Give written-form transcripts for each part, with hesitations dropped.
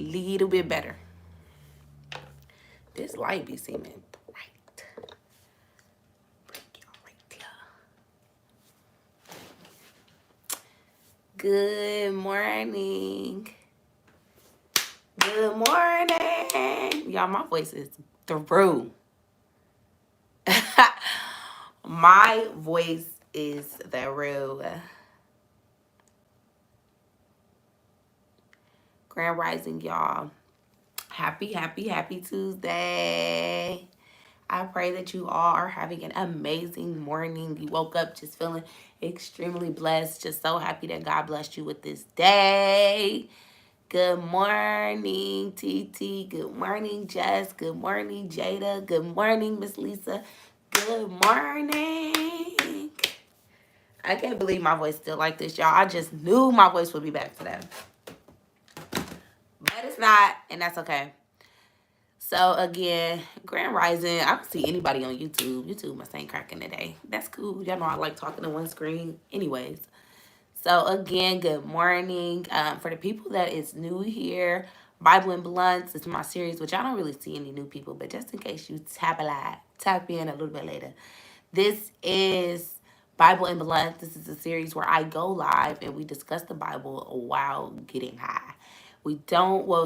Little bit better. This light be seeming bright. Bring y'all right there. Good morning. Good morning. Y'all, my voice is through. My voice is through. Grand Rising, y'all. Happy Tuesday. I pray that you all are having an amazing morning. You woke up just feeling extremely blessed. Just so happy that God blessed you with this day. Good morning, TT. Good morning, Jess. Good morning, Jada. Good morning, Miss Lisa. Good morning. I can't believe my voice still like this, y'all. I just knew my voice would be back today. But it's not, and that's okay. So again, Grand Rising. I don't see anybody on YouTube. YouTube must ain't cracking today. That's cool. Y'all know I like talking to one screen. Anyways. So again, good morning. For the people that is new here, Bible and Blunts is my series, which I don't really see any new people, but just in case you tap in a little bit later. This is Bible and Blunt. This is a series where I go live and we discuss the Bible while getting high.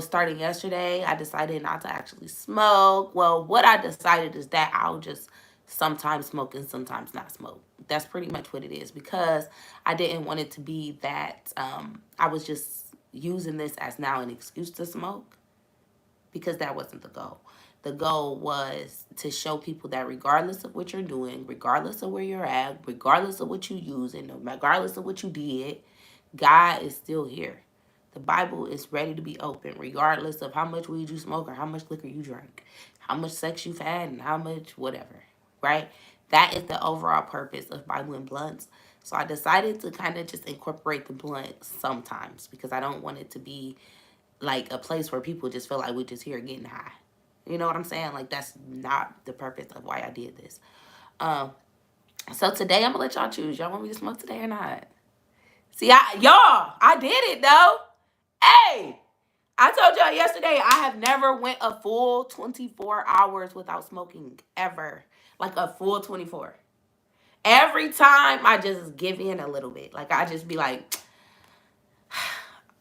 Starting yesterday, I decided not to actually smoke. Well, what I decided is that I'll just sometimes smoke and sometimes not smoke. That's pretty much what it is, because I didn't want it to be that I was just using this as now an excuse to smoke, because that wasn't the goal. The goal was to show people that regardless of what you're doing, regardless of where you're at, regardless of what you use, and regardless of what you did, God is still here. The Bible is ready to be open, regardless of how much weed you smoke or how much liquor you drink, how much sex you've had, and how much whatever, right? That is the overall purpose of Bible and Blunts. So I decided to kind of just incorporate the blunt sometimes, because I don't want it to be like a place where people just feel like we just here getting high. You know what I'm saying? Like, that's not the purpose of why I did this. So today I'm gonna let y'all choose. Y'all want me to smoke today or not? See, I did it though. Hey, I told y'all yesterday I have never went a full 24 hours without smoking ever. Like a full 24. Every time I just give in a little bit. Like, I just be like,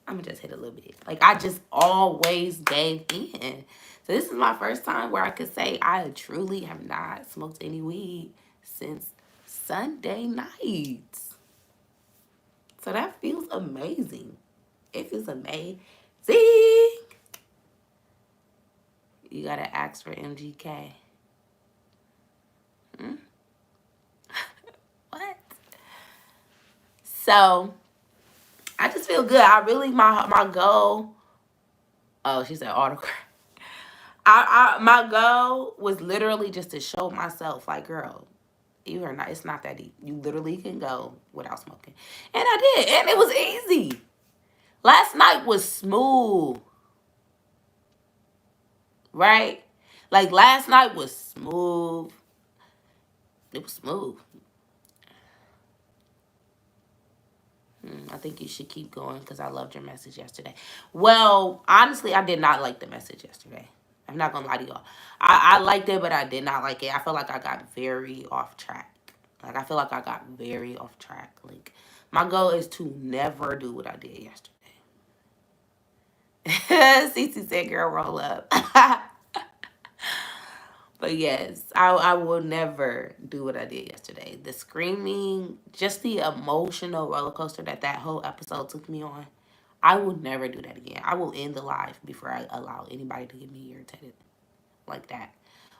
I'm gonna just hit a little bit. Like, I just always gave in. So this is my first time where I could say I truly have not smoked any weed since Sunday night. So that feels amazing. It feels amazing. You gotta ask for MGK. What? So I just feel good. I really, my goal. Oh, she said autograph. My goal was literally just to show myself, like, girl, you are not. It's not that deep. You literally can go without smoking, and I did, and it was easy. Last night was smooth, right? Like, last night was smooth. It was smooth. I think you should keep going because I loved your message yesterday. Well, honestly, I did not like the message yesterday. I'm not going to lie to y'all. I liked it, but I did not like it. I feel like I got very off track. Like, I feel like I got very off track. Like, my goal is to never do what I did yesterday. Cece said, girl, roll up. But yes, I will never do what I did yesterday. The screaming, just the emotional roller coaster that whole episode took me on. I will never do that again. I will end the live before I allow anybody to get me irritated like that.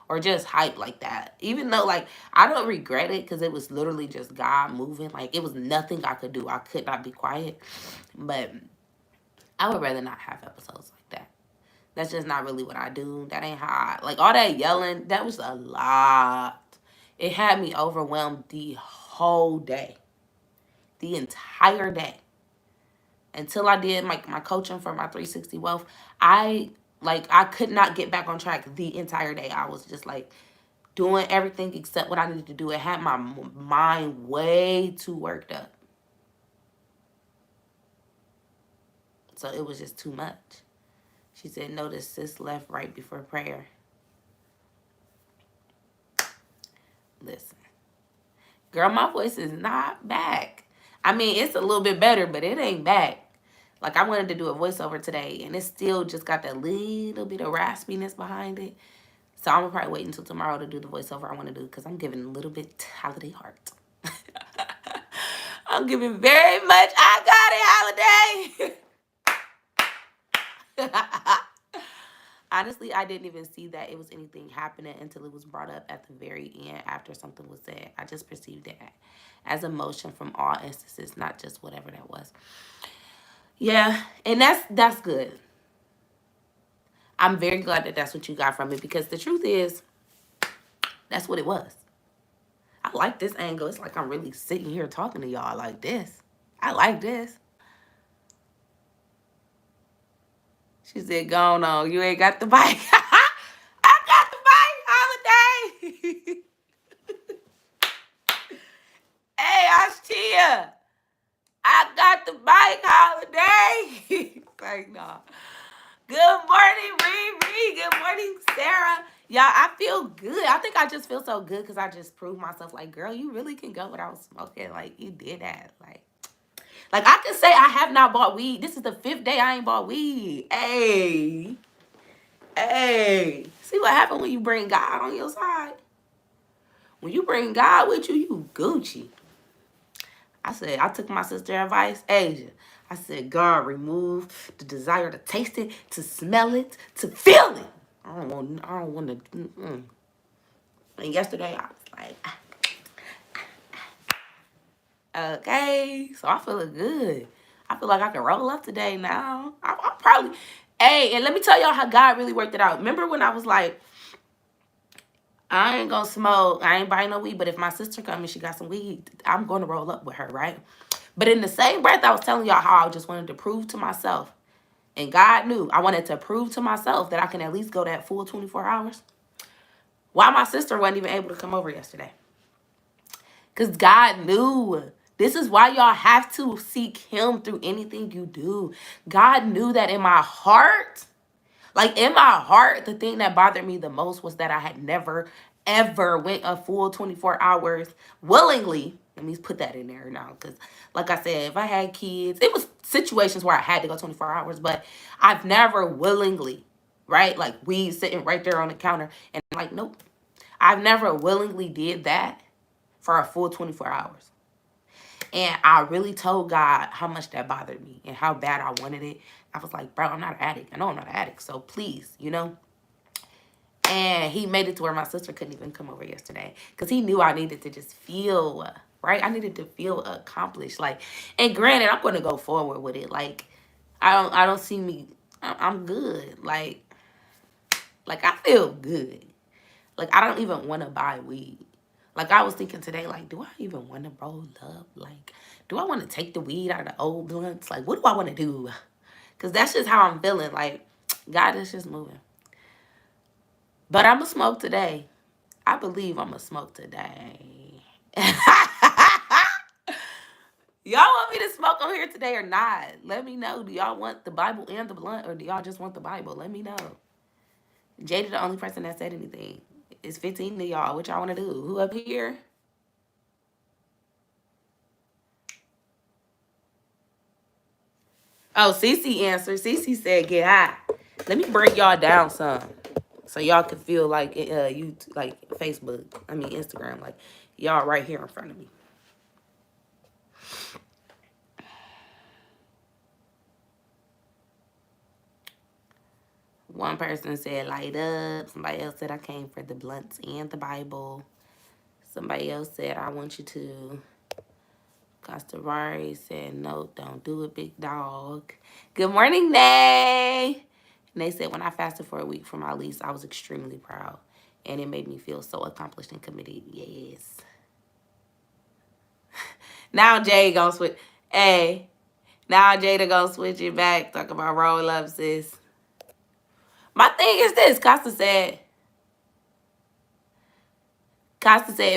Or just hype like that. Even though, like, I don't regret it because it was literally just God moving. Like, it was nothing I could do. I could not be quiet. But I would rather not have episodes like that. That's just not really what I do. That ain't how like, all that yelling, that was a lot. It had me overwhelmed the whole day. The entire day. Until I did my coaching for my 360 Wealth, I could not get back on track the entire day. I was just like doing everything except what I needed to do. It had my mind way too worked up. So it was just too much. She said, notice sis left right before prayer. Listen. Girl, my voice is not back. I mean, it's a little bit better, but it ain't back. Like, I wanted to do a voiceover today, and it still just got that little bit of raspiness behind it. So I'm going to probably wait until tomorrow to do the voiceover I want to do, because I'm giving a little bit holiday heart. I'm giving very much I got it holiday. Honestly, I didn't even see that it was anything happening until it was brought up at the very end after something was said. I just perceived it as emotion from all instances, not just whatever that was. Yeah, and that's good. I'm very glad that that's what you got from it, because the truth is, that's what it was. I like this angle. It's like I'm really sitting here talking to y'all like this. I like this. She said, go on. You ain't got the bike. I got the bike holiday. Hey, Ashtia. I got the bike holiday. Like, no. Good morning, Riri. Good morning, Sarah. Y'all, I feel good. I think I just feel so good because I just proved myself, like, girl, you really can go without smoking. Like, you did that. Like I can say I have not bought weed. This is the 5th day I ain't bought weed. Hey. Hey. See what happened when you bring God on your side? When you bring God with you, you Gucci. I took my sister's advice, Asia. I said, God, remove the desire to taste it, to smell it, to feel it. I don't want to. And yesterday, I was like, okay. So I feel good. I feel like I can roll up today now. I'm probably, hey, and let me tell y'all how God really worked it out. Remember when I was like, I ain't gonna smoke, I ain't buying no weed, but if my sister comes and she got some weed, I'm gonna roll up with her, right? But in the same breath, I was telling y'all how I just wanted to prove to myself, and God knew I wanted to prove to myself that I can at least go that full 24 hours. Why my sister wasn't even able to come over yesterday? Because God knew. This is why y'all have to seek him through anything you do. God knew that in my heart. Like, in my heart, the thing that bothered me the most was that I had never, ever went a full 24 hours willingly. Let me put that in there now, because like I said, if I had kids, it was situations where I had to go 24 hours, but I've never willingly, right? Like, weed sitting right there on the counter, and I'm like, nope. I've never willingly did that for a full 24 hours. And I really told God how much that bothered me and how bad I wanted it. I was like, bro, I'm not an addict. I know I'm not an addict. So please, And he made it to where my sister couldn't even come over yesterday. Because he knew I needed to just feel, right? I needed to feel accomplished. Like, and granted, I'm going to go forward with it. Like, I don't see me, I'm good. Like I feel good. Like, I don't even want to buy weed. Like, I was thinking today, like, do I even want to roll up? Like, do I want to take the weed out of the old blunts? Like, what do I want to do? Because that's just how I'm feeling. Like, God is just moving. But I'm going to smoke today. I believe I'm going to smoke today. Y'all want me to smoke on here today or not? Let me know. Do y'all want the Bible and the blunt, or do y'all just want the Bible? Let me know. Jada the only person that said anything. It's 15 of y'all. What y'all want to do? Who up here? Oh, Cece answered. Cece said, get high. Let me break y'all down some, so y'all can feel like you like Facebook. I mean Instagram. Like, y'all right here in front of me. One person said light up. Somebody else said I came for the blunts and the Bible. Somebody else said I want you to. Castavari said no, don't do it, big dog. Good morning, Nay. And they said when I fasted for a week for my lease, I was extremely proud. And it made me feel so accomplished and committed. Yes. Now Jay gonna switch. Hey, now Jada gonna switch it back. Talk about roll up, sis. My thing is this. Costa said,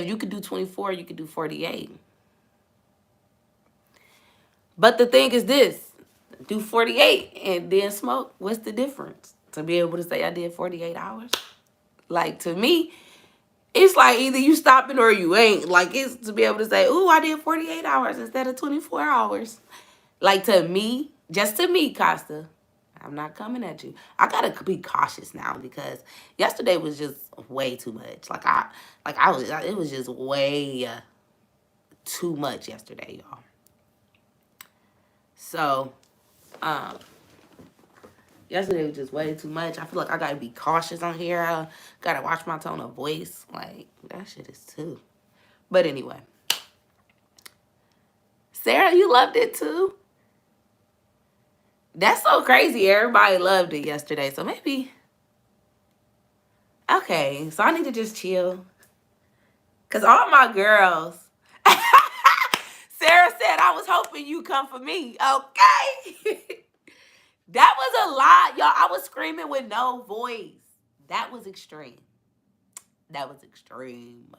if you could do 24, you could do 48. But the thing is this. do 48 and then smoke. What's the difference? To be able to say I did 48 hours? Like, to me, it's like either you stopping or you ain't. Like, it's to be able to say, ooh, I did 48 hours instead of 24 hours. Like, to me, just to me, Costa, I'm not coming at you. I gotta be cautious now because yesterday was just way too much. It was just way too much yesterday, y'all. So, um, yesterday was just way too much. I feel like I gotta be cautious on here. I gotta watch my tone of voice. Like, that shit is too. But anyway, Sarah, you loved it too? That's so crazy. Everybody loved it yesterday. So maybe, okay, so I need to just chill. Because all my girls, Sarah said, I was hoping you come for me. Okay. That was a lot, y'all. I was screaming with no voice. That was extreme. That was extreme.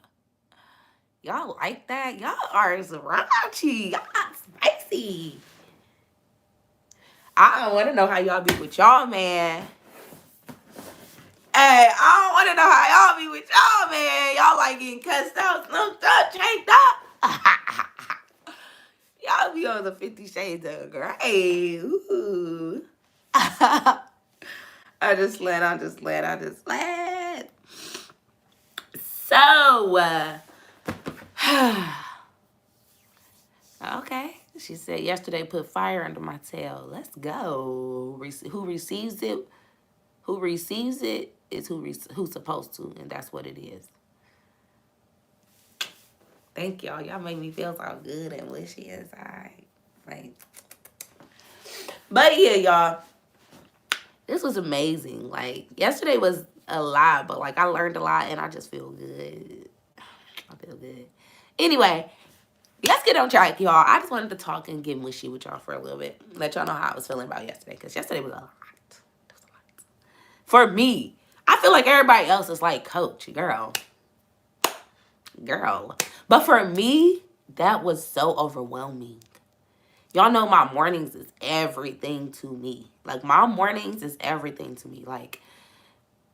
Y'all like that? Y'all are raunchy. Y'all spicy. I don't want to know how y'all be with y'all, man. Hey, I don't want to know how y'all be with y'all, man. Y'all like getting cussed out, snuffed up, chained up. Y'all be on the 50 Shades of Grey. Ooh. I just let. So, okay. She said yesterday put fire under my tail. Let's go. Who receives it? Who receives it is who's supposed to, and that's what it is. Thank y'all. Y'all make me feel so good and wishy inside. Like, but yeah, y'all. This was amazing. Like, yesterday was a lot, but like I learned a lot and I just feel good. I feel good. Anyway, let's get on track, y'all. I just wanted to talk and get mushy with y'all for a little bit. Let y'all know how I was feeling about yesterday. Because yesterday was a lot. It was a lot. For me, I feel like everybody else is like, coach, girl. But for me, that was so overwhelming. Y'all know my mornings is everything to me. Like, my mornings is everything to me. Like,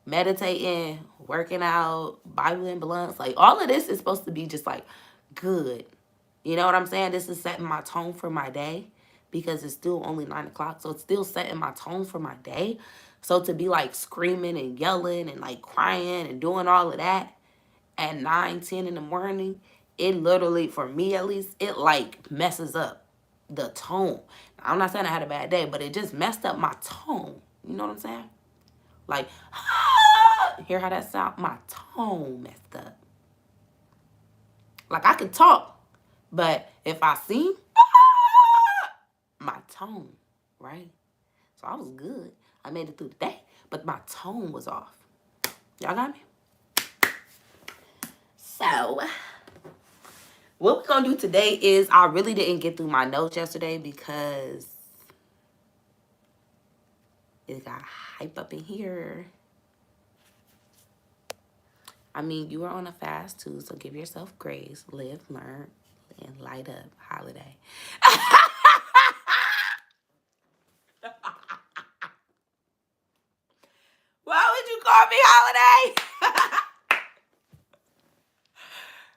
meditating, working out, Bible and blunts. Like, all of this is supposed to be just, like, good. You know what I'm saying? This is setting my tone for my day because it's still only 9 o'clock. So, it's still setting my tone for my day. So, to be, like, screaming and yelling and, like, crying and doing all of that at 9, 10 in the morning, it literally, for me at least, it, like, messes up the tone. I'm not saying I had a bad day, but it just messed up my tone. You know what I'm saying? Like, hear how that sound? My tone messed up. Like, I could talk, but if I sing, my tone, right? So I was good. I made it through the day, but my tone was off. Y'all got me? So, what we're going to do today is I really didn't get through my notes yesterday because it got hype up in here. I mean, you are on a fast too, so give yourself grace. Live, learn, and light up. Holiday. Why would you call me Holiday?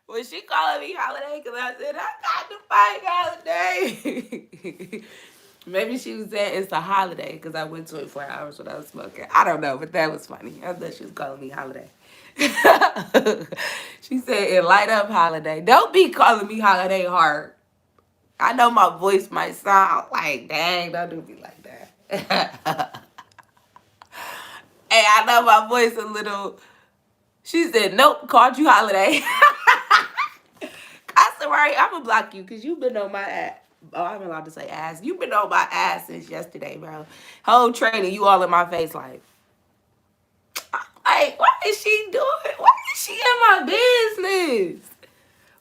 Was she calling me Holiday? Because I said, I got to fight Holiday. Maybe she was saying it's a holiday because I went 24 hours without smoking. I don't know, but that was funny. I thought she was calling me Holiday. She said, it light up Holiday. Don't be calling me Holiday hard. I know my voice might sound like, dang, don't do me like that. Hey, I know my voice a little. She said, nope, called you Holiday. I said, right, I'm going to block you because you've been on my ass. Oh, I'm allowed to say ass. You've been on my ass since yesterday, bro. Whole training, you all in my face like, what is she doing? Why is she in my business?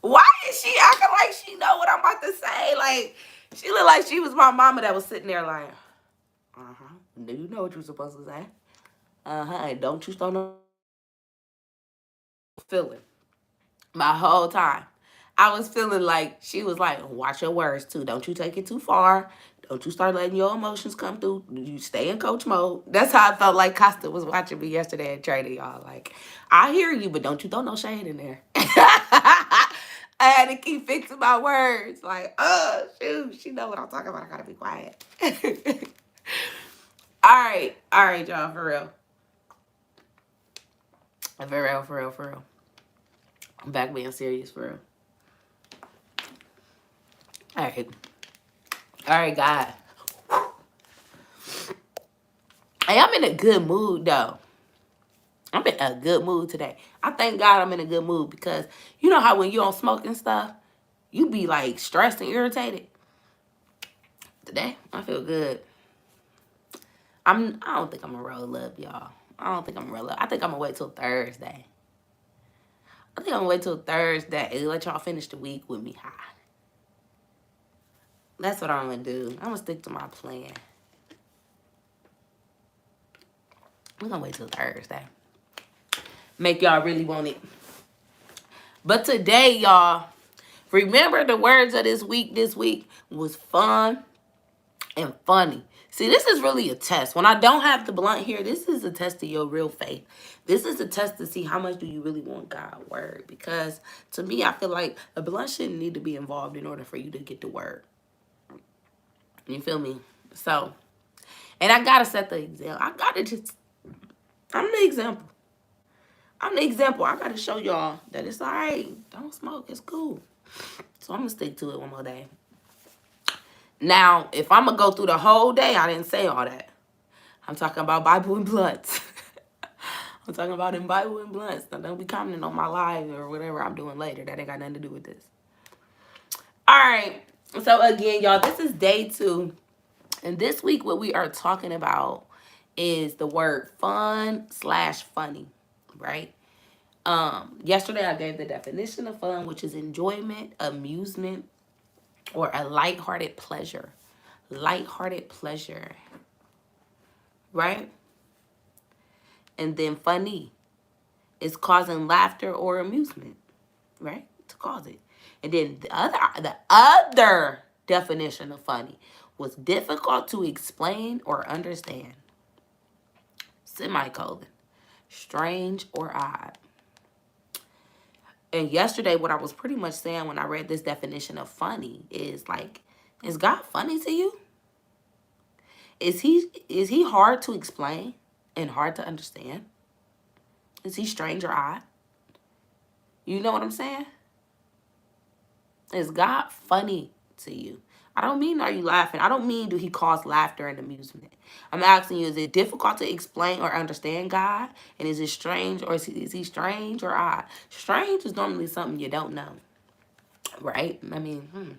Why is she acting like she know what I'm about to say? Like, she looked like she was my mama that was sitting there like, do you know what you're supposed to say? And don't you start no feeling. My whole time. I was feeling like she was like, watch your words too. Don't you take it too far. Don't you start letting your emotions come through. You stay in coach mode. That's how I felt like Costa was watching me yesterday at trading, y'all. Like, I hear you, but don't you throw no shade in there. I had to keep fixing my words. Like, oh, shoot, she know what I'm talking about. I gotta be quiet. All right, y'all, for real. For real. I'm back being serious, for real. All right, God. Hey, I'm in a good mood, though. I'm in a good mood today. I thank God I'm in a good mood because you know how when you don't smoke and stuff, you be like stressed and irritated. Today, I feel good. I don't think I'm gonna roll up, y'all. I don't think I'm gonna roll up. I think I'm gonna wait till Thursday. I think I'm gonna wait till Thursday and let y'all finish the week with me high. That's what I'm gonna do. I'm gonna stick to my plan. We're gonna wait till Thursday. Make y'all really want it. But today, y'all, remember the words of this week was fun and funny. See, this is really a test. When I don't have the blunt here, this is a test of your real faith. This is a test to see how much do you really want God's word. Because to me, I feel like a blunt shouldn't need to be involved in order for you to get the word. You feel me? So, and I gotta set the example. I'm the example. I'm the example. I gotta show y'all that it's all right. Don't smoke. It's cool. So I'm gonna stick to it one more day. Now, if I'm gonna go through the whole day, I didn't say all that. I'm talking about Bible and blunts. I'm talking about in Bible and blunts. Now, don't be commenting on my live or whatever I'm doing later. That ain't got nothing to do with this. All right. So again, y'all, this is day 2. And this week, what we are talking about is the word fun/funny, right? Yesterday, I gave the definition of fun, which is enjoyment, amusement, or a lighthearted pleasure. Lighthearted pleasure, right? And then funny is causing laughter or amusement, right? To cause it. And then the other definition of funny was difficult to explain or understand. Semicolon. Strange or odd. And yesterday, what I was pretty much saying when I read this definition of funny is like, is God funny to you? Is he hard to explain and hard to understand? Is he strange or odd? You know what I'm saying? Is God funny to you? I don't mean are you laughing. I don't mean do he cause laughter and amusement. I'm asking you, is it difficult to explain or understand God? And is it strange or is he strange or odd? Strange is normally something you don't know. Right? I mean,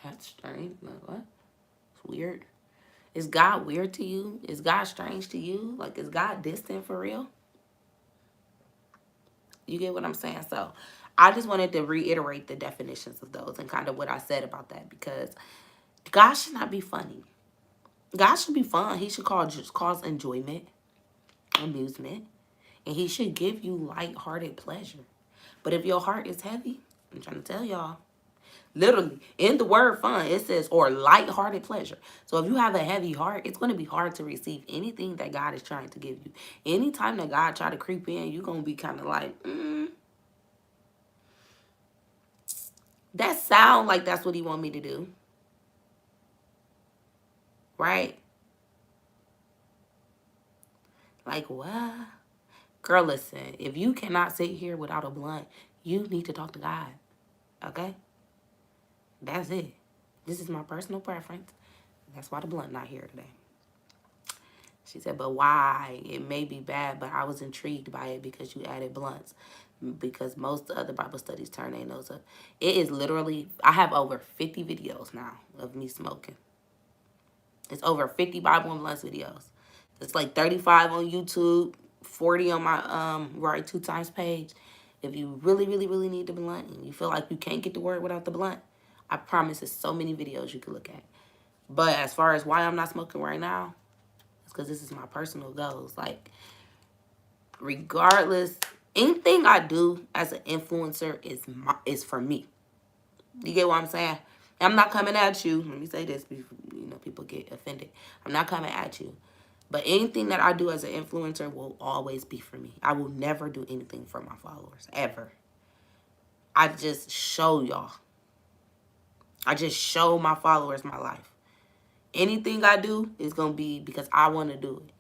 that's strange. Like, what? It's weird. Is God weird to you? Is God strange to you? Like, is God distant for real? You get what I'm saying? So I just wanted to reiterate the definitions of those and kind of what I said about that, because God should not be funny. God should be fun. He should cause enjoyment, amusement, and he should give you lighthearted pleasure. But if your heart is heavy, I'm trying to tell y'all, literally, in the word fun, it says, or lighthearted pleasure. So if you have a heavy heart, it's going to be hard to receive anything that God is trying to give you. Anytime that God try to creep in, you're going to be kind of like, that sound like that's what he want me to do. Right? Like, what? Girl, listen, if you cannot sit here without a blunt, you need to talk to God. Okay? That's it. This is my personal preference. That's why the blunt not here today. She said, but why? It may be bad, but I was intrigued by it because you added blunts. Because most other Bible studies turn their nose up. It is literally, I have over 50 videos now of me smoking. It's over 50 Bible and blunts videos. It's like 35 on YouTube, 40 on my Right Two Times page. If you really, really, really need the blunt and you feel like you can't get the word without the blunt, I promise there's so many videos you can look at. But as far as why I'm not smoking right now, it's because this is my personal goals. Like, regardless, anything I do as an influencer is for me. You get what I'm saying? I'm not coming at you. Let me say this before, people get offended. I'm not coming at you. But anything that I do as an influencer will always be for me. I will never do anything for my followers, ever. I just show y'all. I just show my followers my life. Anything I do is going to be because I want to do it.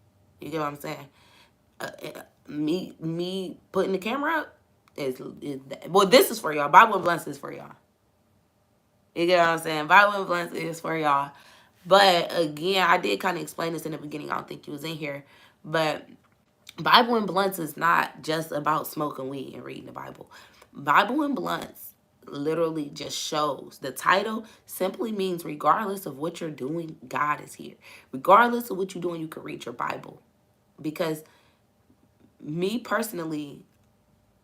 You get what I'm saying? Me putting the camera up is well, this is for y'all. Bible and Blunts is for y'all. You get what I'm saying? Bible and Blunts is for y'all. But again, I did kind of explain this in the beginning. I don't think you was in here. But Bible and Blunts is not just about smoking weed and reading the Bible. Bible and Blunts literally just shows. The title simply means regardless of what you're doing, God is here. Regardless of what you're doing, you can read your Bible. Because me personally,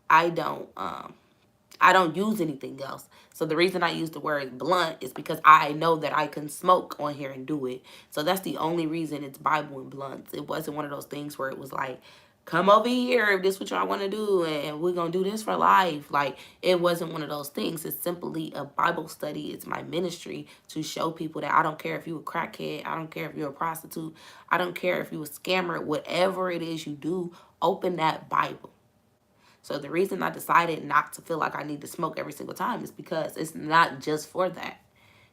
I don't use anything else. So the reason I use the word blunt is because I know that I can smoke on here and do it. So that's the only reason it's Bible and Blunts. It wasn't one of those things where it was like, come over here if this is what y'all want to do and we're going to do this for life. Like, it wasn't one of those things. It's simply a Bible study. It's my ministry to show people that I don't care if you're a crackhead. I don't care if you're a prostitute. I don't care if you're a scammer. Whatever it is you do, open that Bible. So the reason I decided not to feel like I need to smoke every single time is because it's not just for that.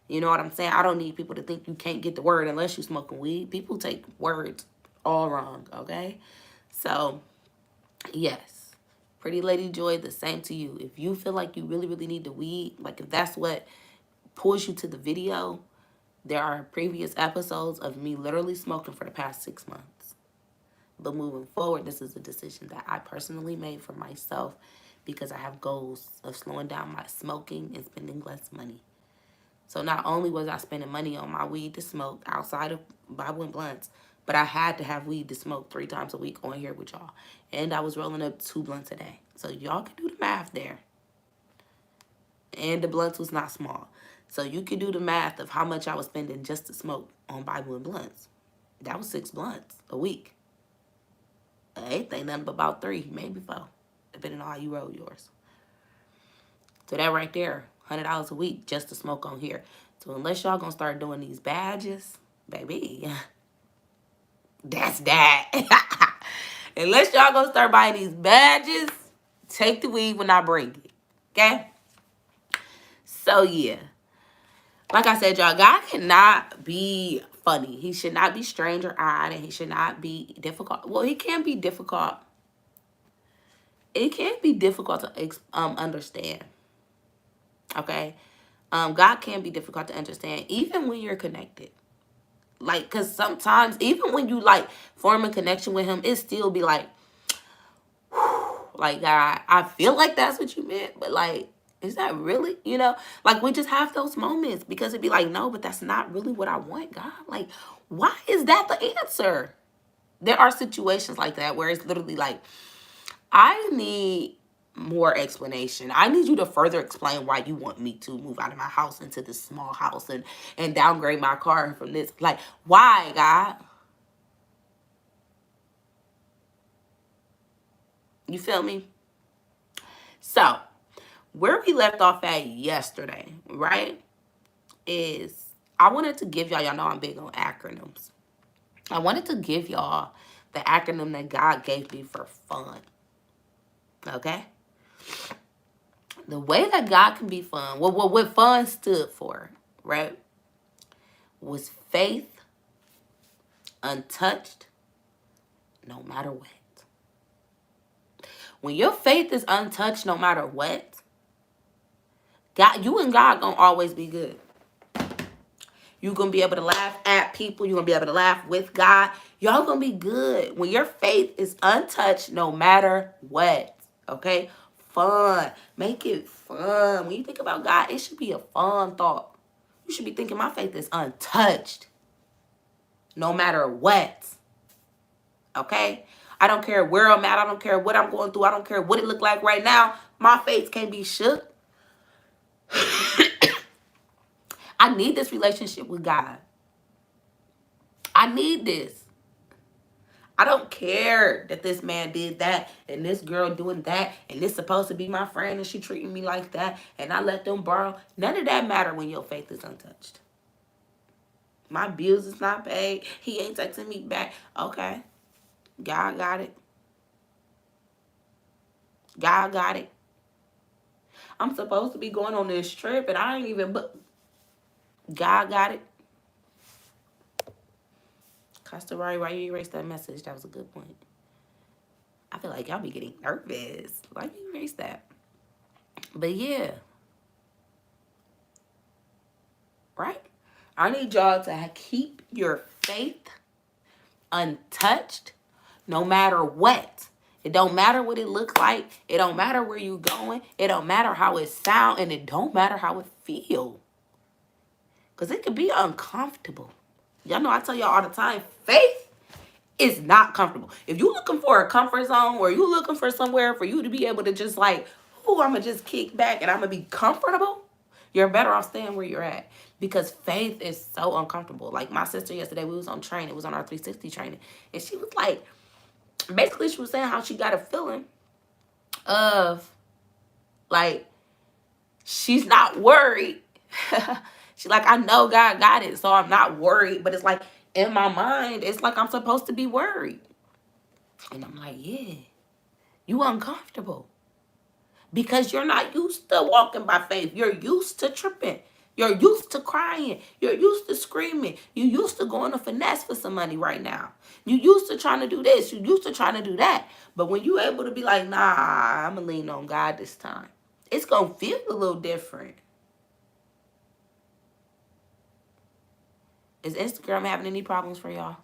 You know what I'm saying? I don't need people to think you can't get the word unless you're smoking weed. People take words all wrong, okay? So, yes. Pretty Lady Joy, the same to you. If you feel like you really, really need the weed, like if that's what pulls you to the video, there are previous episodes of me literally smoking for the past 6 months. But moving forward, this is a decision that I personally made for myself because I have goals of slowing down my smoking and spending less money. So not only was I spending money on my weed to smoke outside of Bible and Blunts, but I had to have weed to smoke 3 times a week on here with y'all. And I was rolling up 2 blunts a day. So y'all can do the math there. And the blunts was not small. So you can do the math of how much I was spending just to smoke on Bible and Blunts. That was 6 blunts a week. Eighth ain't nothing but about 3, maybe 4, depending on how you roll yours. So that right there, $100 a week just to smoke on here. So unless y'all gonna start doing these badges, baby, that's that. Unless y'all gonna start buying these badges, take the weed when I bring it, okay? So yeah, like I said, y'all, God cannot be funny. He should not be stranger-eyed, and he should not be difficult. Well, he can be difficult. It can be difficult to understand. Okay? God can be difficult to understand, even when you're connected. Like, because sometimes, even when you, like, form a connection with him, it still be like, like, God, I feel like that's what you meant, but, like, is that really, like, we just have those moments because it'd be like, no, but that's not really what I want, God. Like, why is that the answer? There are situations like that where it's literally like, I need more explanation. I need you to further explain why you want me to move out of my house into this small house and downgrade my car from this. Like, why, God? You feel me? So, where we left off at yesterday, right, is I wanted to give y'all know I'm big on acronyms. I wanted to give y'all the acronym that God gave me for fun. Okay? The way that God can be fun, what fun stood for, right, was faith untouched no matter what. When your faith is untouched no matter what, God, you and God gonna always be good. You're gonna be able to laugh at people. You're gonna be able to laugh with God. Y'all gonna be good when your faith is untouched no matter what. Okay? Fun. Make it fun. When you think about God, it should be a fun thought. You should be thinking my faith is untouched no matter what. Okay? I don't care where I'm at. I don't care what I'm going through. I don't care what it look like right now. My faith can't be shook. I need this relationship with God. I need this. I don't care that this man did that and this girl doing that and this supposed to be my friend and she treating me like that and I let them borrow. None of that matter when your faith is untouched. My bills is not paid. He ain't texting me back. Okay. God got it. God got it. I'm supposed to be going on this trip and I ain't even booked. God got it. Customary, why you erase that message? That was a good point. I feel like y'all be getting nervous. Why you erase that? But yeah. Right? I need y'all to keep your faith untouched no matter what. It don't matter what it look like. It don't matter where you going. It don't matter how it sound. And it don't matter how it feel. Because it could be uncomfortable. Y'all know I tell y'all all the time, faith is not comfortable. If you looking for a comfort zone or you looking for somewhere for you to be able to just like, oh, I'm going to just kick back and I'm going to be comfortable, you're better off staying where you're at. Because faith is so uncomfortable. Like my sister yesterday, we was on training. It was on our 360 training. And she was like, basically she was saying how she got a feeling of like, she's not worried. She's like, I know God got it, so I'm not worried. But it's like, in my mind, it's like I'm supposed to be worried. And I'm like, yeah, you uncomfortable. Because you're not used to walking by faith. You're used to tripping. You're used to crying. You're used to screaming. You're used to going to finesse for some money right now. You're used to trying to do this. You're used to trying to do that. But when you're able to be like, nah, I'm going to lean on God this time, it's going to feel a little different. Is Instagram having any problems for y'all?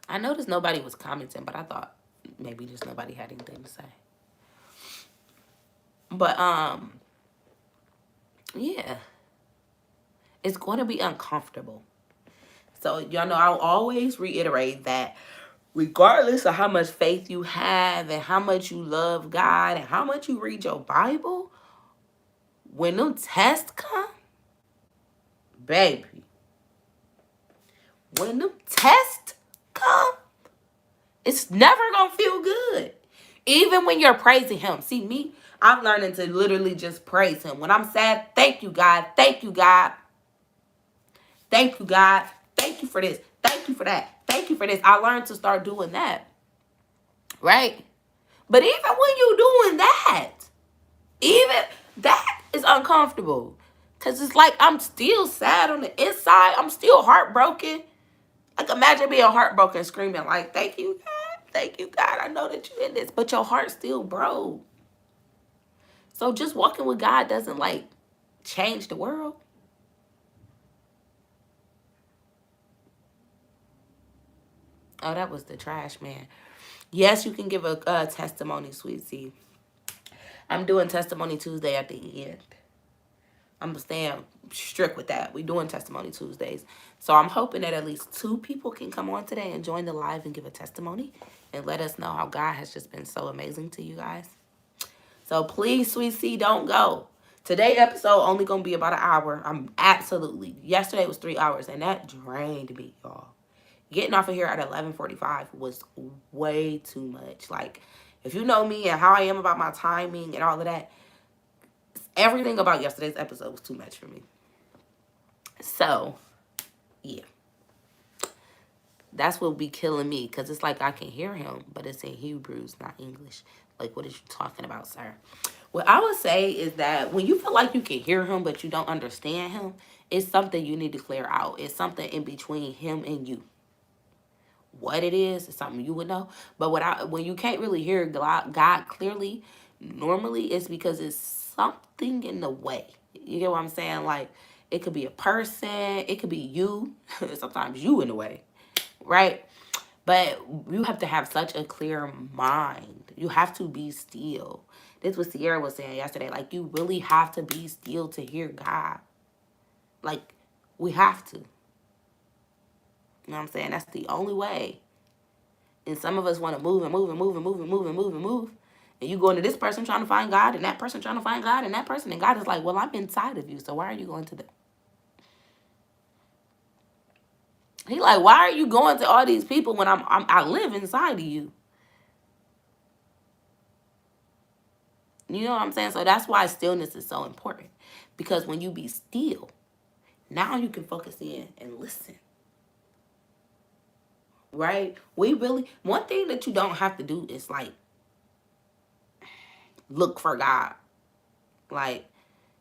I noticed nobody was commenting, but I thought maybe just nobody had anything to say. But, yeah. It's going to be uncomfortable. So, y'all know, I'll always reiterate that regardless of how much faith you have and how much you love God and how much you read your Bible, when them tests come, baby, when them tests come, it's never going to feel good. Even when you're praising him. See, me, I'm learning to literally just praise him. When I'm sad, thank you, God. Thank you, God. Thank you, God. Thank you for this. Thank you for that. Thank you for this. I learned to start doing that. Right? But even when you're doing that, even that is uncomfortable. Because it's like I'm still sad on the inside. I'm still heartbroken. Like imagine being heartbroken screaming like, thank you, God. Thank you, God. I know that you're in this. But your heart still broke. So just walking with God doesn't like change the world. Oh, that was the trash man. Yes, you can give a testimony, Sweet Tea. I'm doing Testimony Tuesday at the end. I'm staying strict with that. We're doing Testimony Tuesdays. So I'm hoping that at least 2 people can come on today and join the live and give a testimony and let us know how God has just been so amazing to you guys. So please, Sweet Tea, don't go. Today episode only going to be about an hour. Yesterday was 3 hours and that drained me, y'all. Getting off of here at 11:45 was way too much. Like, if you know me and how I am about my timing and all of that, everything about yesterday's episode was too much for me. So, yeah. That's what be killing me. Because it's like I can hear him, but it's in Hebrews, not English. Like, what is you talking about, sir? What I would say is that when you feel like you can hear him, but you don't understand him, it's something you need to clear out. It's something in between him and you. What it is something you would know. But when you can't really hear God clearly, normally it's because it's something in the way. You get what I'm saying? Like, it could be a person. It could be you. Sometimes you in the way. Right? But you have to have such a clear mind. You have to be still. This is what Sierra was saying yesterday. Like, you really have to be still to hear God. Like, we have to. You know what I'm saying? That's the only way. And some of us want to move and move and move and move and move and move and move. And you go into this person trying to find God and that person trying to find God and that person. And God is like, well, I'm inside of you. So why are you going to them? He like, why are you going to all these people when I live inside of you? You know what I'm saying? So that's why stillness is so important. Because when you be still, now you can focus in and listen. Right? One thing that you don't have to do is like look for God. Like,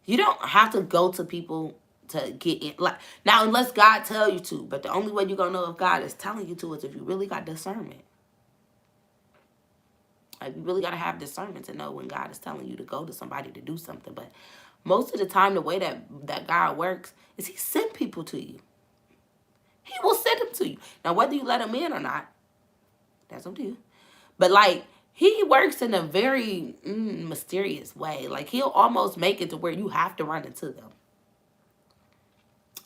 you don't have to go to people to get in. Like, now, unless God tell you to. But the only way you're going to know if God is telling you to is if you really got discernment. Like, you really got to have discernment to know when God is telling you to go to somebody to do something. But most of the time, the way that God works is he send people to you. He will send them to you. Now, whether you let them in or not, that's up to you. But, like, he works in a very mysterious way. Like, he'll almost make it to where you have to run into them.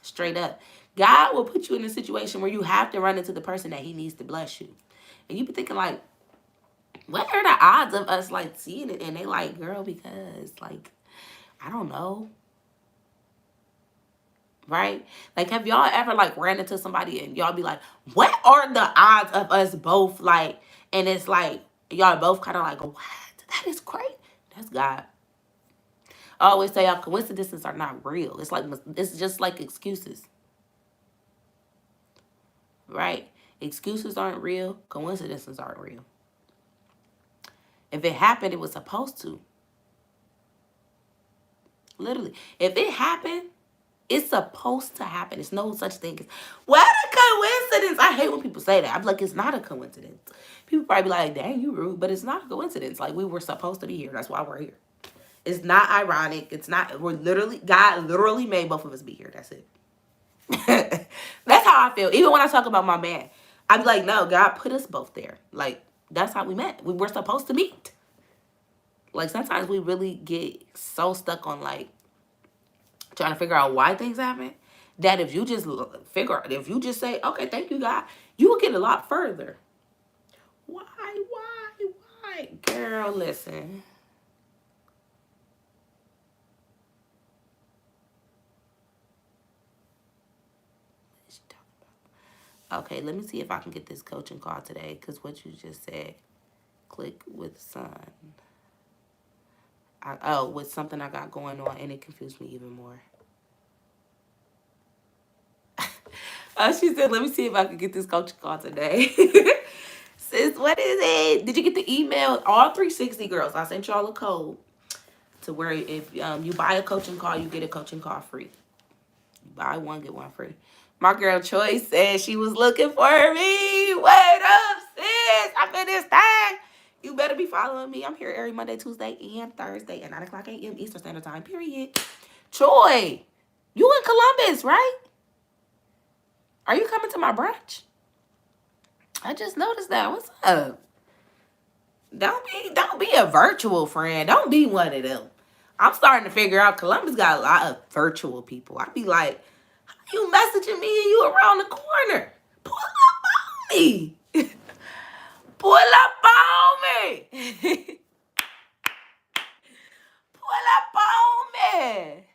Straight up. God will put you in a situation where you have to run into the person that he needs to bless you. And you be thinking, like, what are the odds of us, like, seeing it? And they like, girl, because, like, I don't know. Right? Like, have y'all ever, like, ran into somebody and y'all be like, what are the odds of us both, like, and it's like, y'all both kind of like, what? That is crazy. That's God. I always say, y'all, coincidences are not real. It's just like excuses. Right? Excuses aren't real. Coincidences aren't real. If it happened, it was supposed to. Literally. If it happened, it's supposed to happen. It's no such thing as, what a coincidence. I hate when people say that. I'm like, it's not a coincidence. People probably be like, dang, you rude. But it's not a coincidence. Like, we were supposed to be here. That's why we're here. It's not ironic. It's not, God literally made both of us be here. That's it. That's how I feel. Even when I talk about my man, I'm like, no, God put us both there. Like, that's how we met. We were supposed to meet. Like, sometimes we really get so stuck on, like, trying to figure out why things happen, that if you just if you just say, okay, thank you, God, you will get a lot further. Why? Girl, listen. Okay, let me see if I can get this coaching call today, because what you just said, click with son. With something I got going on, and it confused me even more. She said, let me see if I can get this coaching call today. Sis, what is it? Did you get the email? All 360 girls, I sent y'all a code to where if you buy a coaching call, you get a coaching call free. You buy one, get one free. My girl Choice said she was looking for me. Wait up, sis. I'm in this thing. You better be following me. I'm here every Monday, Tuesday, and Thursday at 9 o'clock a.m. Eastern Standard Time, period. Troy, you in Columbus, right? Are you coming to my brunch? I just noticed that. What's up? Don't be a virtual friend. Don't be one of them. I'm starting to figure out Columbus got a lot of virtual people. I be like, how you messaging me and you around the corner? Pull up on me. Pull up on me. Pull up on me.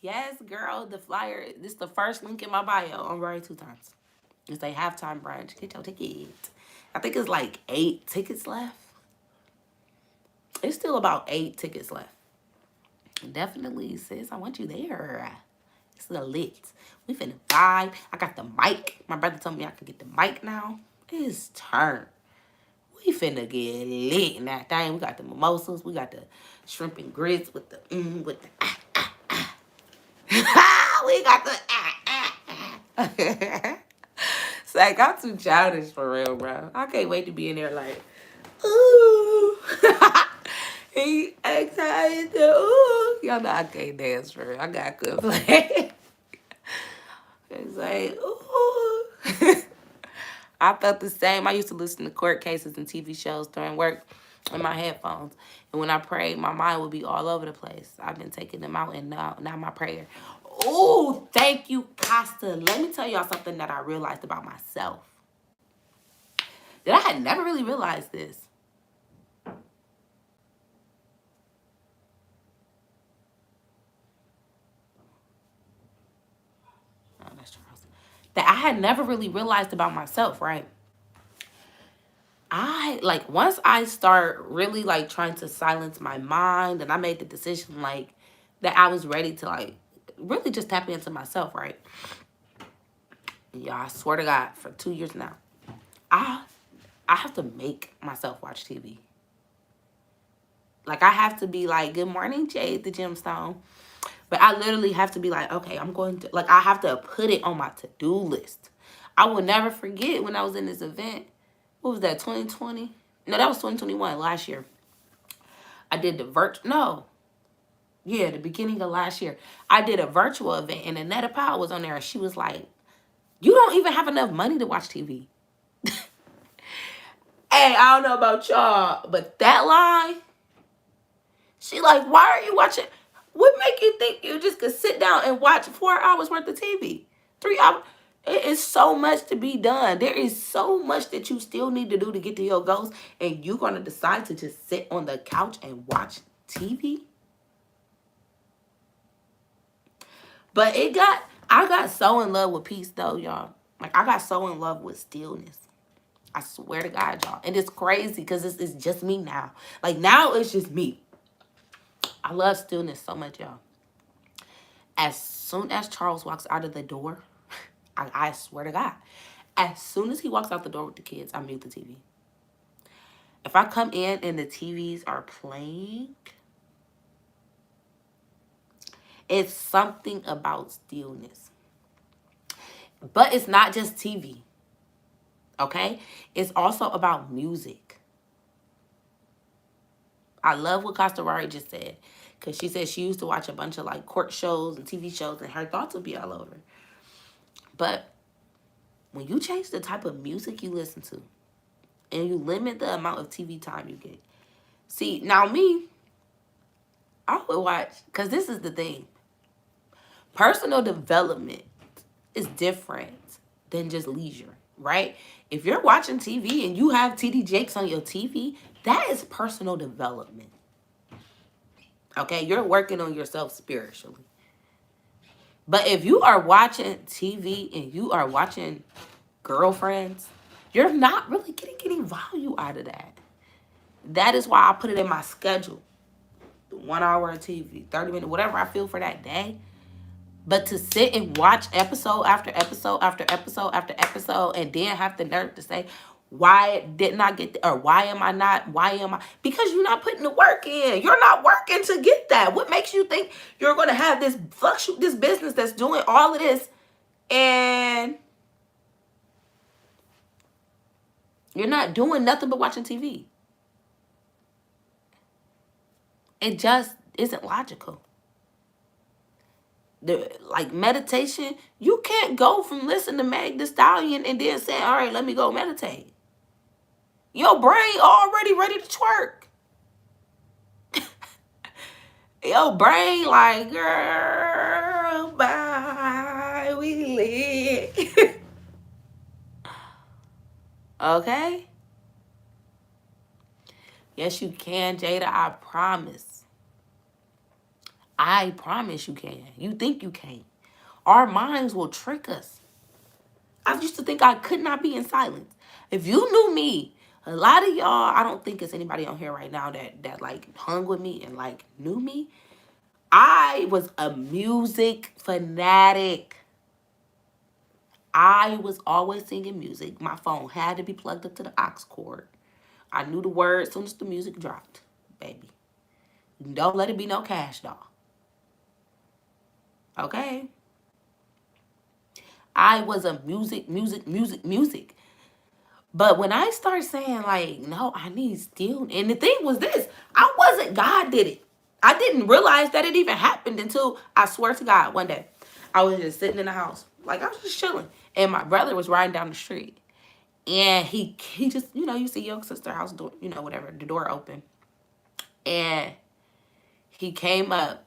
Yes, girl, the flyer, this is the first link in my bio. I'm right 2 times. It's a halftime brunch. Get your ticket. I think it's like 8 tickets left. It's still about 8 tickets left. Definitely, sis. I want you there. It's lit. We finna vibe. I got the mic. My brother told me I could get the mic now. It's turn. We finna get lit in that thing. We got the mimosas. We got the shrimp and grits with the we got the It's like, I'm too childish for real, bro. I can't wait to be in there like, ooh. He excited to, ooh. Y'all know I can't dance for real. I got good play. It's like, ooh. I felt the same. I used to listen to court cases and TV shows during work in my headphones. And when I prayed, my mind would be all over the place. I've been taking them out, and now my prayer. Ooh, thank you, Costa. Let me tell y'all something that I realized about myself. That I had never really realized this. Oh, that's Charles. that I had never really realized about myself, right? Once I start really like trying to silence my mind, and I made the decision like that I was ready to like really just tap into myself, right? Yeah, I swear to God, for 2 years now, I I have to make myself watch TV. Like I have to be like, good morning, Jade the Gemstone. But I literally have to be like, okay, I'm going to, like, I have to put it on my to-do list. I will never forget when I was in this event. What was that, 2020? No, that was 2021, last year. I did the beginning of last year. I did a virtual event, and Annetta Powell was on there, and she was like, you don't even have enough money to watch TV. Hey, I don't know about y'all, but that line, she like, why are you watching? What make you think you just could sit down and watch 4 hours worth of TV? 3 hours? It is so much to be done. There is so much that you still need to do to get to your goals, and you're going to decide to just sit on the couch and watch TV? But I got so in love with peace though, y'all. Like, I got so in love with stillness. I swear to God, y'all. And it's crazy because it's just me now. Like, now it's just me. I love stillness so much, y'all. As soon as Charles walks out of the door, I swear to God, as soon as he walks out the door with the kids, I mute the TV. If I come in and the TVs are playing, it's something about stillness. But it's not just TV, okay? It's also about music. I love what Costa Rari just said, because she said she used to watch a bunch of like court shows and TV shows, and her thoughts would be all over. But when you change the type of music you listen to, and you limit the amount of TV time you get. See, now me, I would watch, because this is the thing. Personal development is different than just leisure, right? If you're watching TV and you have TD Jakes on your TV, that is personal development. Okay? You're working on yourself spiritually. But if you are watching TV and you are watching Girlfriends, you're not really getting any value out of that. That is why I put it in my schedule. 1 hour of TV, 30 minutes, whatever I feel for that day. But to sit and watch episode after episode after episode after episode and then have the nerve to say, why didn't I get or why am I not? Because you're not putting the work in. You're not working to get that. What makes you think you're going to have this business that's doing all of this and you're not doing nothing but watching TV? It just isn't logical. Like meditation, you can't go from listening to Meg Thee Stallion and then say, all right, let me go meditate. Your brain already ready to twerk. Your brain like, girl, bye, we lit. Okay? Yes, you can, Jada, I promise. I promise you can. You think you can't. Our minds will trick us. I used to think I could not be in silence. If you knew me, a lot of y'all, I don't think it's anybody on here right now that like hung with me and like knew me. I was a music fanatic. I was always singing music. My phone had to be plugged up to the aux cord. I knew the words as soon as the music dropped, baby. Don't let it be no Cash Doll. Okay? I was a music. But when I start saying, like, no, I need still, and the thing was this, God did it. I didn't realize that it even happened until, I swear to God, one day, I was just sitting in the house. Like, I was just chilling. And my brother was riding down the street. And he just, you see your sister's house door, whatever, the door open. And he came up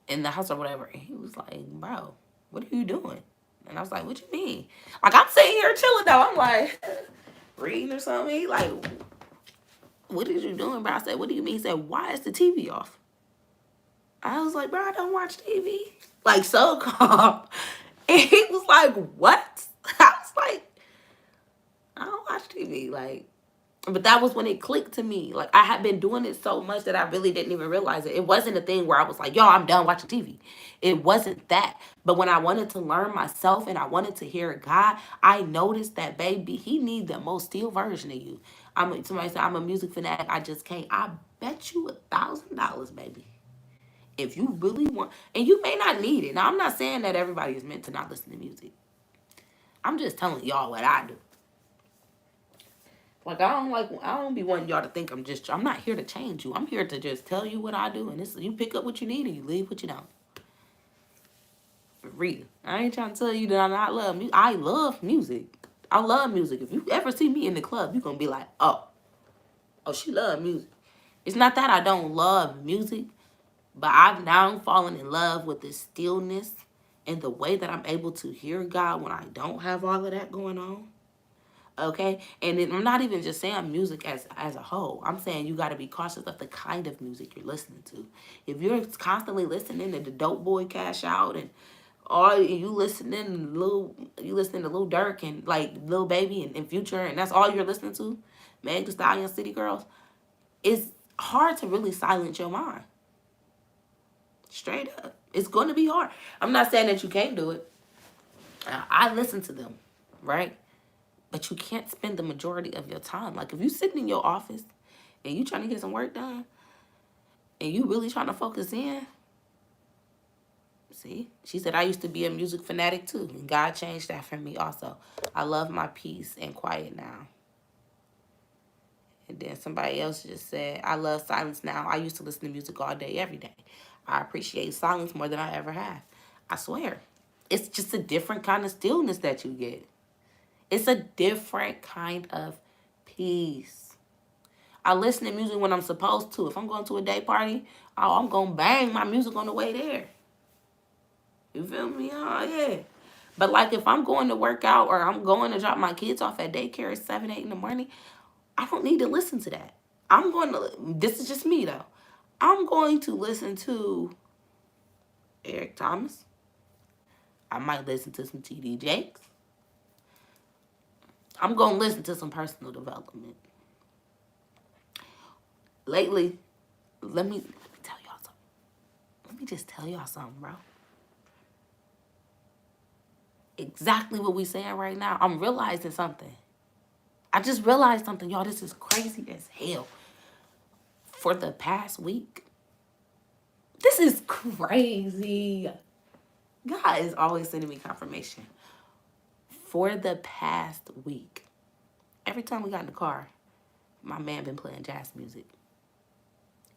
in the house or whatever. And he was like, bro, what are you doing? And I was like, what you mean? Like, I'm sitting here chilling though. I'm like, reading or something. He like, what are you doing, bro? I said, what do you mean? He said, why is the TV off? I was like, bro, I don't watch TV. Like, so calm. And he was like, what? I was like, I don't watch TV. Like, but that was when it clicked to me. Like, I had been doing it so much that I really didn't even realize it. It wasn't a thing where I was like, yo, I'm done watching TV. It wasn't that. But when I wanted to learn myself and I wanted to hear God, I noticed that, baby, he needs the most still version of you. Somebody said, I'm a music fanatic. I just can't. I bet you $1,000, baby. If you really want, and you may not need it. Now, I'm not saying that everybody is meant to not listen to music. I'm just telling y'all what I do. Like, I don't be wanting y'all to think I'm not here to change you. I'm here to just tell you what I do. And you pick up what you need and you leave what you don't. For real. I ain't trying to tell you that I not love music. I love music. I love music. If you ever see me in the club, you're going to be like, oh, she love music. It's not that I don't love music, but I've now fallen in love with the stillness and the way that I'm able to hear God when I don't have all of that going on. Okay, and then I'm not even just saying music as a whole. I'm saying you got to be cautious of the kind of music you're listening to. If you're constantly listening to the Dope Boy Cash Out and all you listening to Lil Durk and like Lil Baby and Future, and that's all you're listening to, Meg Thee Stallion, City Girls, it's hard to really silence your mind. Straight up, it's going to be hard. I'm not saying that you can't do it. I listen to them, right? But you can't spend the majority of your time. Like, if you sitting in your office and you trying to get some work done and you really trying to focus in, see? She said, I used to be a music fanatic too. And God changed that for me also. I love my peace and quiet now. And then somebody else just said, I love silence now. I used to listen to music all day, every day. I appreciate silence more than I ever have. I swear. It's just a different kind of stillness that you get. It's a different kind of peace. I listen to music when I'm supposed to. If I'm going to a day party, I'm going to bang my music on the way there. You feel me? Oh, yeah. But like if I'm going to work out or I'm going to drop my kids off at daycare at 7, 8 in the morning, I don't need to listen to that. This is just me though. I'm going to listen to Eric Thomas. I might listen to some T.D. Jakes. I'm going to listen to some personal development. Lately, let me tell y'all something. Let me just tell y'all something, bro. Exactly what we saying right now. I'm realizing something. I just realized something, y'all. This is crazy as hell. For the past week, this is crazy. God is always sending me confirmation. For the past week, every time we got in the car, my man been playing jazz music.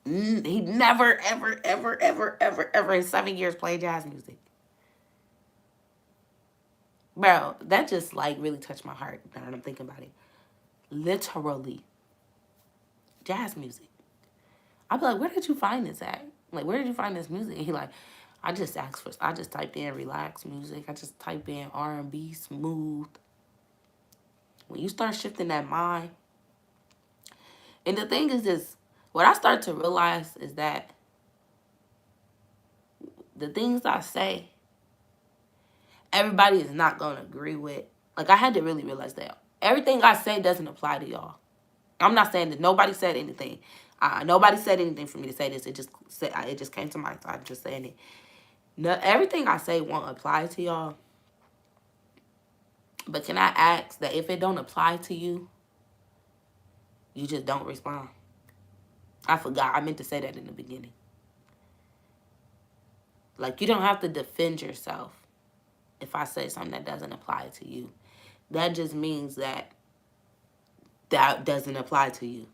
He never, ever, ever, ever, ever, ever in 7 years played jazz music. Bro, that just like really touched my heart now that I'm thinking about it. Literally. Jazz music. I'd be like, where did you find this at? Like, where did you find this music? And he like, I just typed in relaxed music. I just typed in R&B, smooth. When you start shifting that mind. And the thing is this, what I start to realize is that the things I say, everybody is not going to agree with. Like, I had to really realize that. Everything I say doesn't apply to y'all. I'm not saying that nobody said anything. Nobody said anything for me to say this. It just came to mind. So I'm just saying it. No, everything I say won't apply to y'all. But can I ask that if it don't apply to you, you just don't respond? I forgot. I meant to say that in the beginning. Like, you don't have to defend yourself if I say something that doesn't apply to you. That just means that doesn't apply to you.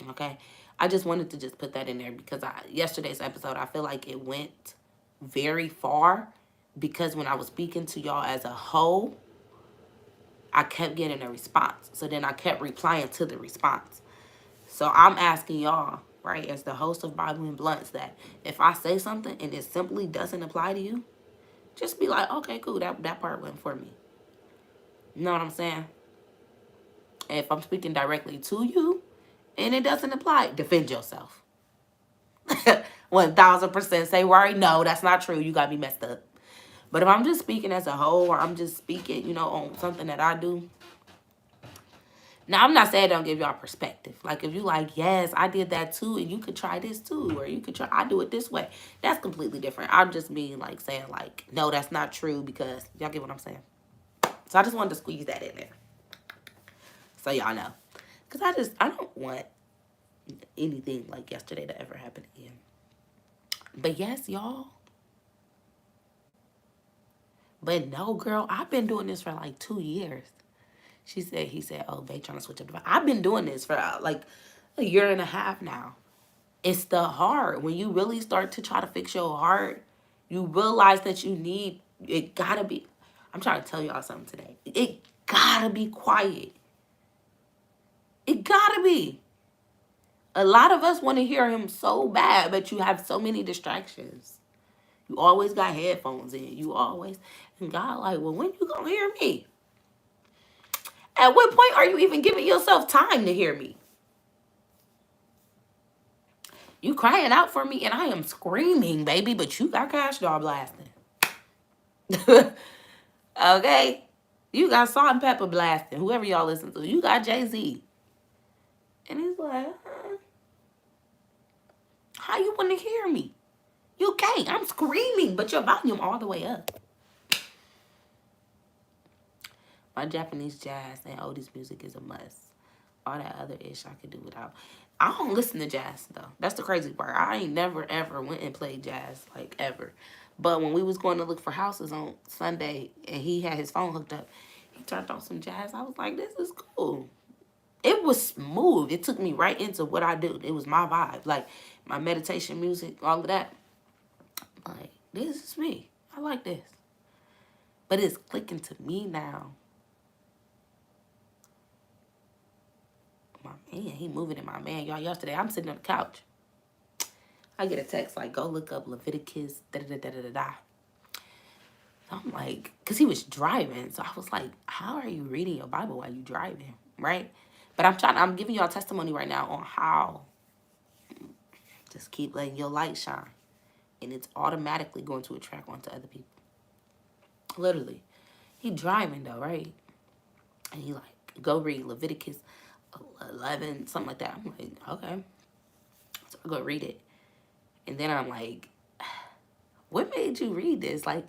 Okay? I just wanted to just put that in there because yesterday's episode, I feel like it went very far because when I was speaking to y'all as a whole, I kept getting a response. So then I kept replying to the response. So I'm asking y'all, right, as the host of Bible and Blunts, that if I say something and it simply doesn't apply to you, just be like, okay, cool, that part went for me. You know what I'm saying? And if I'm speaking directly to you and it doesn't apply, defend yourself. 1000% say, right, no, that's not true. You got me messed up. But if I'm just speaking as a whole, or I'm just speaking, you know, on something that I do. Now, I'm not saying don't give y'all perspective. Like, if you like, yes, I did that too, and you could try this too, or you could try, I do it this way. That's completely different. I'm just mean, like, saying, like, no, that's not true, because y'all get what I'm saying. So I just wanted to squeeze that in there. So y'all know. Because I don't want anything like yesterday to ever happen again. But yes, y'all. But no, girl, I've been doing this for like 2 years. He said, oh, they trying to switch up the vibe. I've been doing this for like a year and a half now. It's the heart. When you really start to try to fix your heart, you realize that you need, it gotta be, I'm trying to tell y'all something today. It gotta be quiet. It gotta be. A lot of us want to hear him so bad, but you have so many distractions. You always got headphones in. You always, and God like, well, when you gonna hear me? At what point are you even giving yourself time to hear me? You crying out for me and I am screaming, baby, but you got Cash Doll blasting. Okay? You got Salt and Pepper blasting, whoever y'all listen to. You got Jay-Z. And he's like, how you want to hear me? You can't. I'm screaming, but your volume all the way up. My Japanese jazz and oldies music is a must. All that other ish I could do without. I don't listen to jazz, though. That's the crazy part. I ain't never, ever went and played jazz, like, ever. But when we was going to look for houses on Sunday, and he had his phone hooked up, he turned on some jazz. I was like, this is cool. It was smooth. It took me right into what I do. It was my vibe. Like, my meditation music, all of that. Like, this is me. I like this. But it's clicking to me now. My man, he moving in my man. Y'all, yesterday, I'm sitting on the couch. I get a text like, go look up Leviticus, da-da-da-da-da-da. So I'm like, because he was driving. So I was like, how are you reading your Bible while you driving, right? But I'm giving y'all testimony right now on how just keep letting your light shine. And it's automatically going to attract onto other people. Literally. He driving though, right? And he like, go read Leviticus 11, something like that. I'm like, okay. So I go read it. And then I'm like, what made you read this? Like,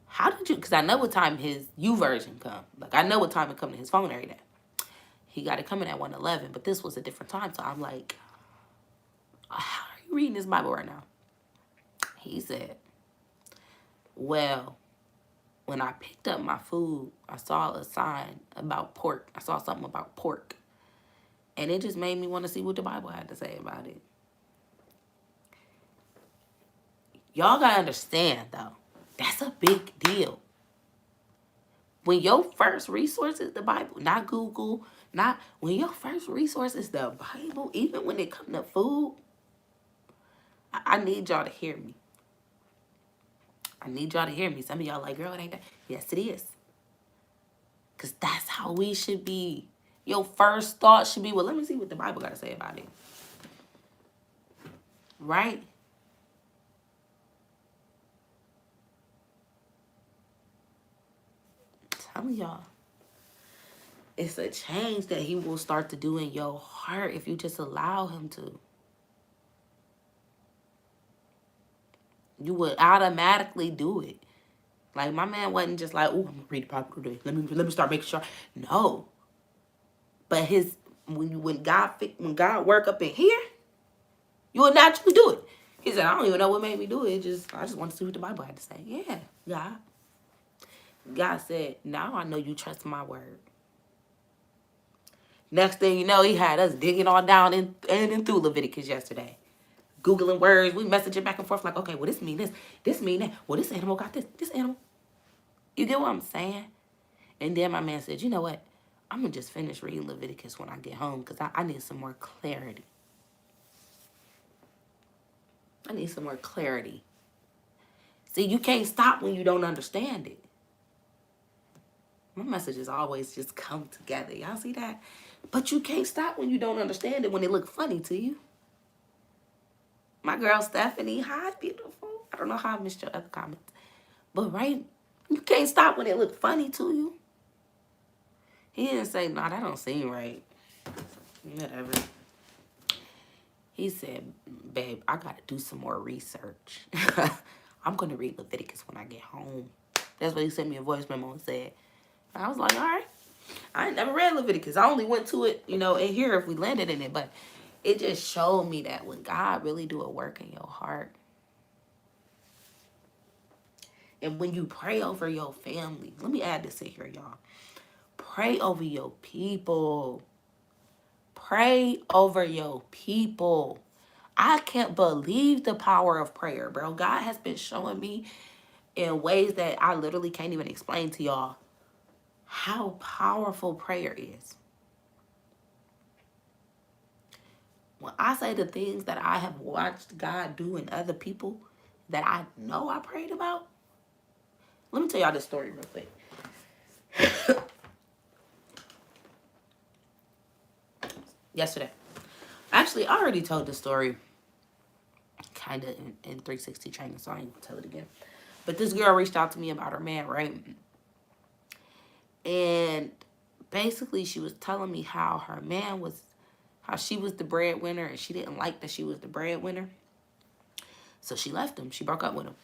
how did you, because I know what time his YouVersion come. Like, I know what time it come to his phone every day. He got it coming at 1:11, but this was a different time. So I'm like, how are you reading this Bible right now? He said, well, when I picked up my food, I saw a sign about pork. I saw something about pork. And it just made me want to see what the Bible had to say about it. Y'all got to understand, though, that's a big deal. When your first resource is the Bible, not Google, when your first resource is the Bible, even when it comes to food, I need y'all to hear me. I need y'all to hear me. Some of y'all like, girl, it ain't that. Yes, it is. Because that's how we should be. Your first thought should be, well, let me see what the Bible got to say about it. Right? I'm telling y'all. It's a change that he will start to do in your heart if you just allow him to. You would automatically do it. Like, my man wasn't just like, oh, I'm going to read the Bible today. Let me start making sure. No. But when God work up in here, you will naturally do it. He said, I don't even know what made me do it. I just want to see what the Bible had to say. Yeah, God. God said, now I know you trust my word. Next thing you know, he had us digging all down and through Leviticus yesterday. Googling words. We messaging back and forth like, okay, well, this mean this. This mean that. Well, this animal got this. This animal. You get what I'm saying? And then my man said, you know what? I'm going to just finish reading Leviticus when I get home because I need some more clarity. I need some more clarity. See, you can't stop when you don't understand it. My messages always just come together. Y'all see that? But you can't stop when you don't understand it when it look funny to you. My girl Stephanie, hi, beautiful. I don't know how I missed your other comments. But right, you can't stop when it look funny to you. He didn't say, nah, that don't seem right. Whatever. He said, babe, I got to do some more research. I'm going to read Leviticus when I get home. That's what he sent me a voice memo and said. I was like, all right. I ain't never read Leviticus. I only went to it, in here if we landed in it. But it just showed me that when God really do a work in your heart, and when you pray over your family, let me add this in here, y'all. Pray over your people. Pray over your people. I can't believe the power of prayer, bro. God has been showing me in ways that I literally can't even explain to y'all how powerful prayer is. When I say the things that I have watched God do in other people that I know I prayed about, let me tell y'all this story real quick. Yesterday. Actually, I already told the story kind of in 360 training, so I ain't gonna tell it again. But this girl reached out to me about her man, right? And basically she was telling me how her man was, how she was the breadwinner and she didn't like that she was the breadwinner. So she left him. She broke up with him.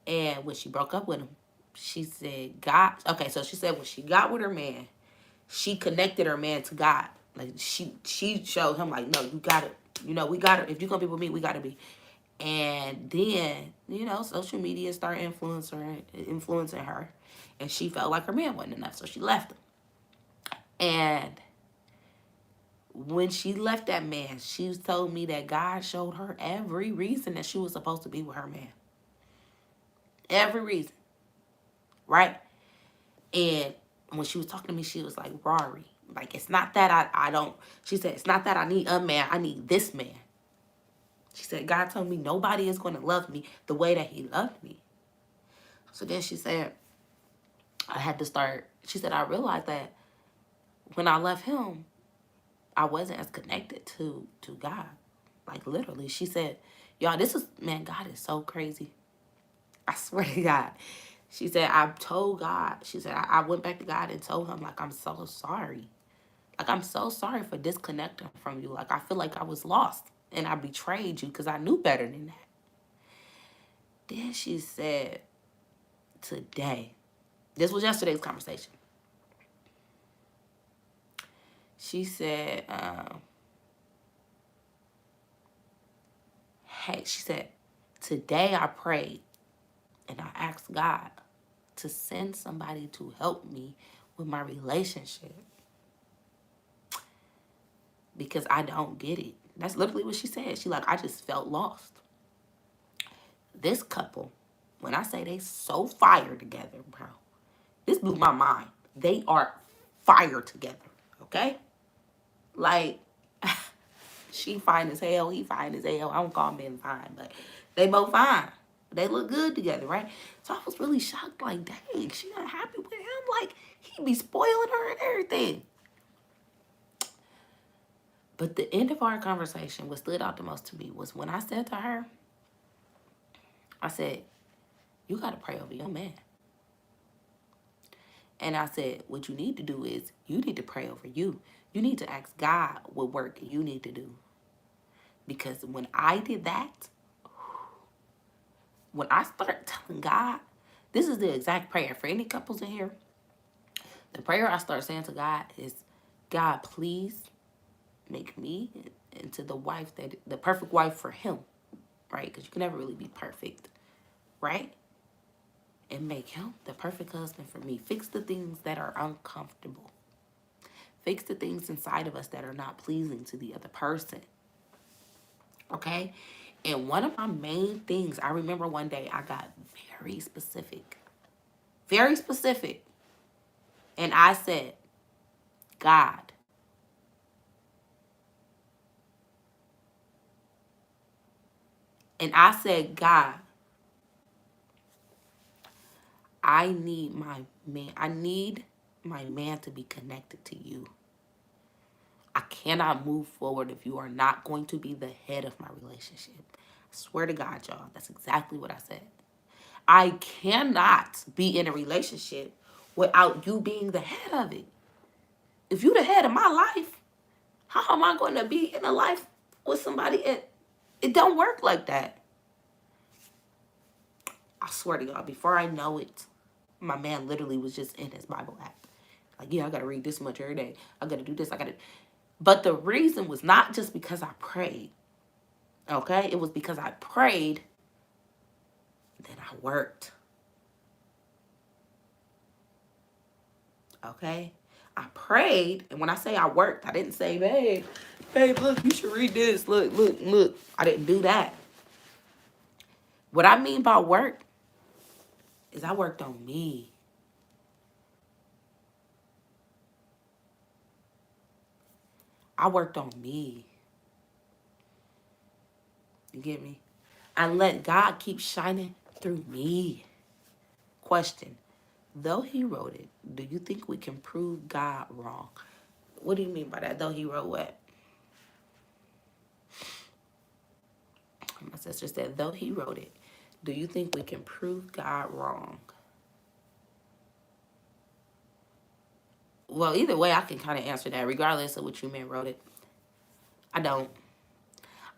And when she broke up with him, she said, God, okay, so she said when she got with her man, she connected her man to God. Like she showed him like, no, you gotta, we gotta, if you're gonna be with me, we gotta be. And then, social media started influencing her. And she felt like her man wasn't enough, so she left him. And when she left that man, she told me that God showed her every reason that she was supposed to be with her man. Every reason. Right? And when she was talking to me, she was like, Rory, like, it's not that I don't, she said, it's not that I need a man, I need this man. She said, God told me nobody is going to love me the way that he loved me. So then she said, I had to start, she said, I realized that when I left him, I wasn't as connected to God. Like, literally. She said, y'all, man, God is so crazy. I swear to God. She said, I told God, she said, I went back to God and told him, like, I'm so sorry. Like, I'm so sorry for disconnecting from you. Like, I feel like I was lost and I betrayed you because I knew better than that. Then she said, today, this was yesterday's conversation. She said, hey, she said, today I prayed and I asked God to send somebody to help me with my relationship because I don't get it. That's literally what she said. She like, I just felt lost. This couple, when I say they so fire together, bro, this blew my mind. They are fire together, okay? Like, she fine as hell, he fine as hell. I don't call men fine, but they both fine. They look good together, right? So I was really shocked, like, dang, she not happy with him? Like, he be spoiling her and everything. But the end of our conversation, what stood out the most to me was when I said to her, I said, you got to pray over your man. And I said, what you need to do is you need to pray over you. You need to ask God what work you need to do. Because when I did that, when I started telling God, this is the exact prayer for any couples in here. The prayer I start saying to God is, God, please make me into the perfect wife for him, right? Because you can never really be perfect, right? And make him the perfect husband for me. Fix the things that are uncomfortable. Fix the things inside of us that are not pleasing to the other person, okay? And one of my main things, I remember one day I got very specific. Very specific. And I said, God, God, I need my man to be connected to you. I cannot move forward if you are not going to be the head of my relationship. I swear to God, y'all, that's exactly what I said. I cannot be in a relationship without you being the head of it. If you the head of my life, how am I going to be in a life with somebody? It don't work like that. I swear to God, before I know it, my man literally was just in his Bible app. Like, yeah, I got to read this much every day. I got to do this. I got to. But the reason was not just because I prayed. Okay? It was because I prayed, then I worked. Okay? I prayed, and when I say I worked, I didn't say, babe, look, you should read this. Look. I didn't do that. What I mean by work is I worked on me. I worked on me. You get me? I let God keep shining through me. Question. Though he wrote it, do you think we can prove God wrong? What do you mean by that? Though he wrote what? My sister said, though he wrote it, do you think we can prove God wrong? Well, either way, I can kind of answer that, regardless of which you man wrote it. I don't.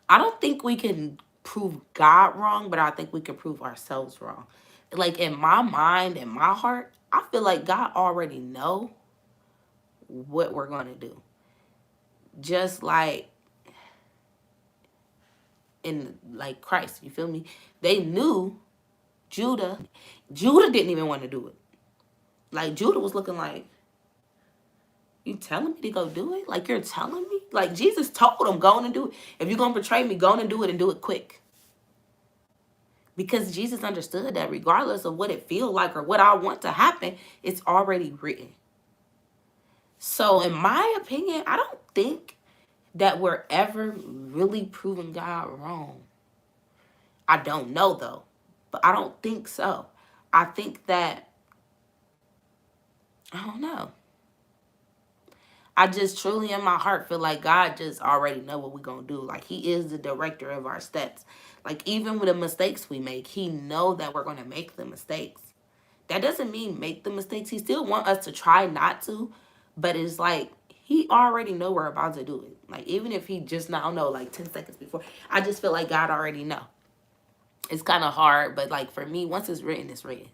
I don't think we can prove God wrong, but I think we can prove ourselves wrong. Like, in my mind, in my heart, I feel like God already know what we're going to do. Just like in, like, Christ, you feel me? They knew Judah didn't even want to do it. Like, Judah was looking like, you telling me to go do it? Like, you're telling me? Like, Jesus told him, go on and do it. If you're going to betray me, go on and do it, and do it quick. Because Jesus understood that regardless of what it feels like or what I want to happen, it's already written. So in my opinion, I don't think that we're ever really proving God wrong. I don't know though, but I don't think so. I think that, I don't know. I just truly in my heart feel like God just already know what we're going to do. Like, he is the director of our steps. Like, even with the mistakes we make, he know that we're going to make the mistakes. That doesn't mean make the mistakes. He still want us to try not to, but it's like he already know we're about to do it. Like, even if he just now know, like 10 seconds before, I just feel like God already know. It's kind of hard, but like for me, once it's written, it's written.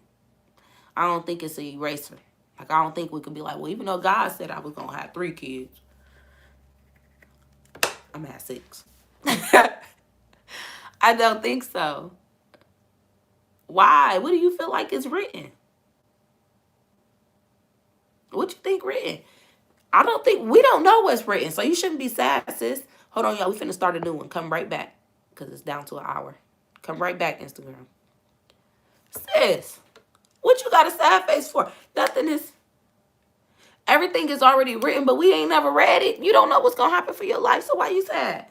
I don't think it's an eraser. Like, I don't think we could be like, well, even though God said I was going to have 3 kids, I'm at 6. I don't think so. Why? What do you feel like is written? What you think written? I don't think, we don't know what's written, so you shouldn't be sad, sis. Hold on, y'all. We finna start a new one. Come right back, because it's down to an hour. Come right back, Instagram. Sis, what you got a sad face for? Nothing is, everything is already written, but we ain't never read it. You don't know what's going to happen for your life, so why you sad?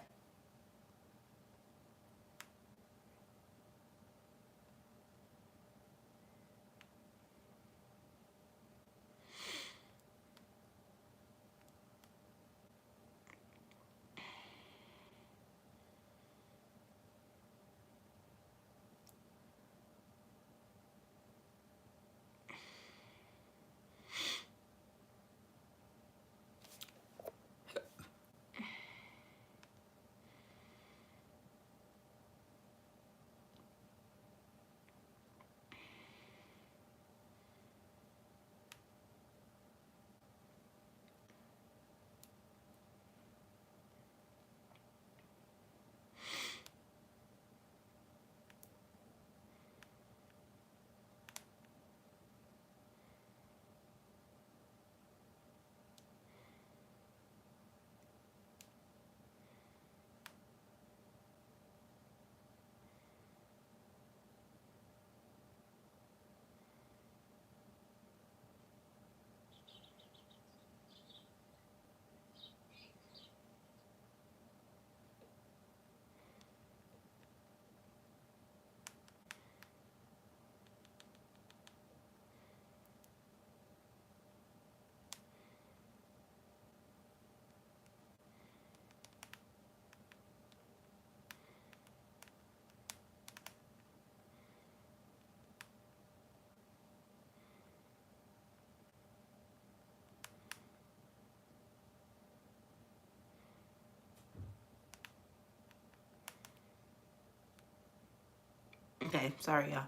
Okay, sorry, y'all.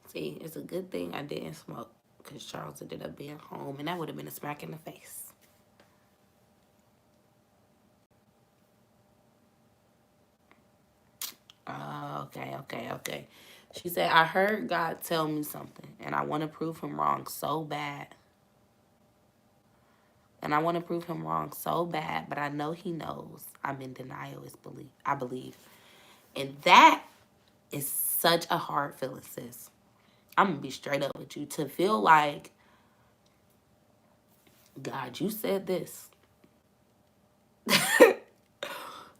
See, it's a good thing I didn't smoke because Charles ended up being home, and that would have been a smack in the face. Okay. She said, I heard God tell me something, and I want to prove him wrong so bad. And I want to prove him wrong so bad, but I know he knows I'm in denial, I believe. And that is such a hard feeling, sis. I'm going to be straight up with you. To feel like, God, you said this.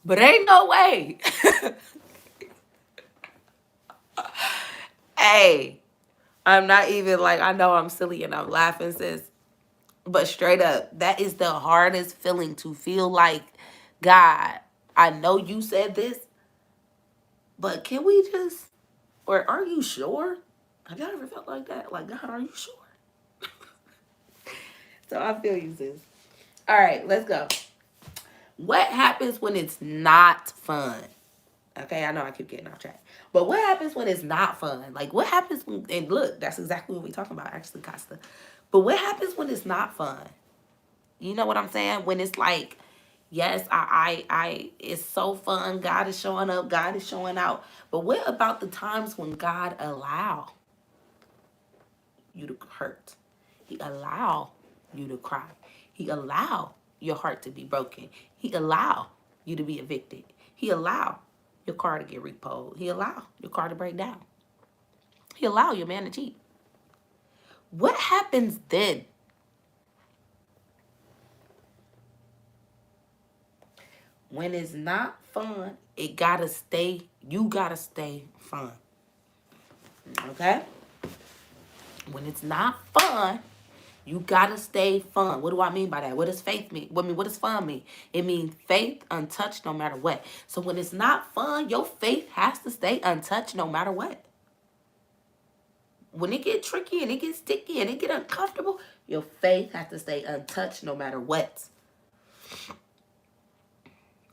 But ain't no way. Hey, I'm not even like, I know I'm silly and I'm laughing, sis. But straight up, that is the hardest feeling, to feel like, God, I know you said this, but can we just, or are you sure? Have y'all ever felt like that? Like, God, are you sure? So I feel you, sis. All right, let's go. What happens when it's not fun? Okay, I know I keep getting off track. But what happens when it's not fun? Like, what happens when, and look, that's exactly what we're talking about, actually, Costa. But what happens when it's not fun? You know what I'm saying? When it's like, yes, it's so fun. God is showing up. God is showing out. But what about the times when God allow you to hurt? He allow you to cry. He allow your heart to be broken. He allow you to be evicted. He allow your car to get repoed. He allow your car to break down. He allow your man to cheat. What happens then? When it's not fun, it gotta stay, you gotta stay fun. Okay? When it's not fun, you gotta stay fun. What do I mean by that? What does faith mean? What does fun mean? It means faith untouched no matter what. So when it's not fun, your faith has to stay untouched no matter what. When it get tricky and it get sticky and it get uncomfortable, your faith has to stay untouched no matter what.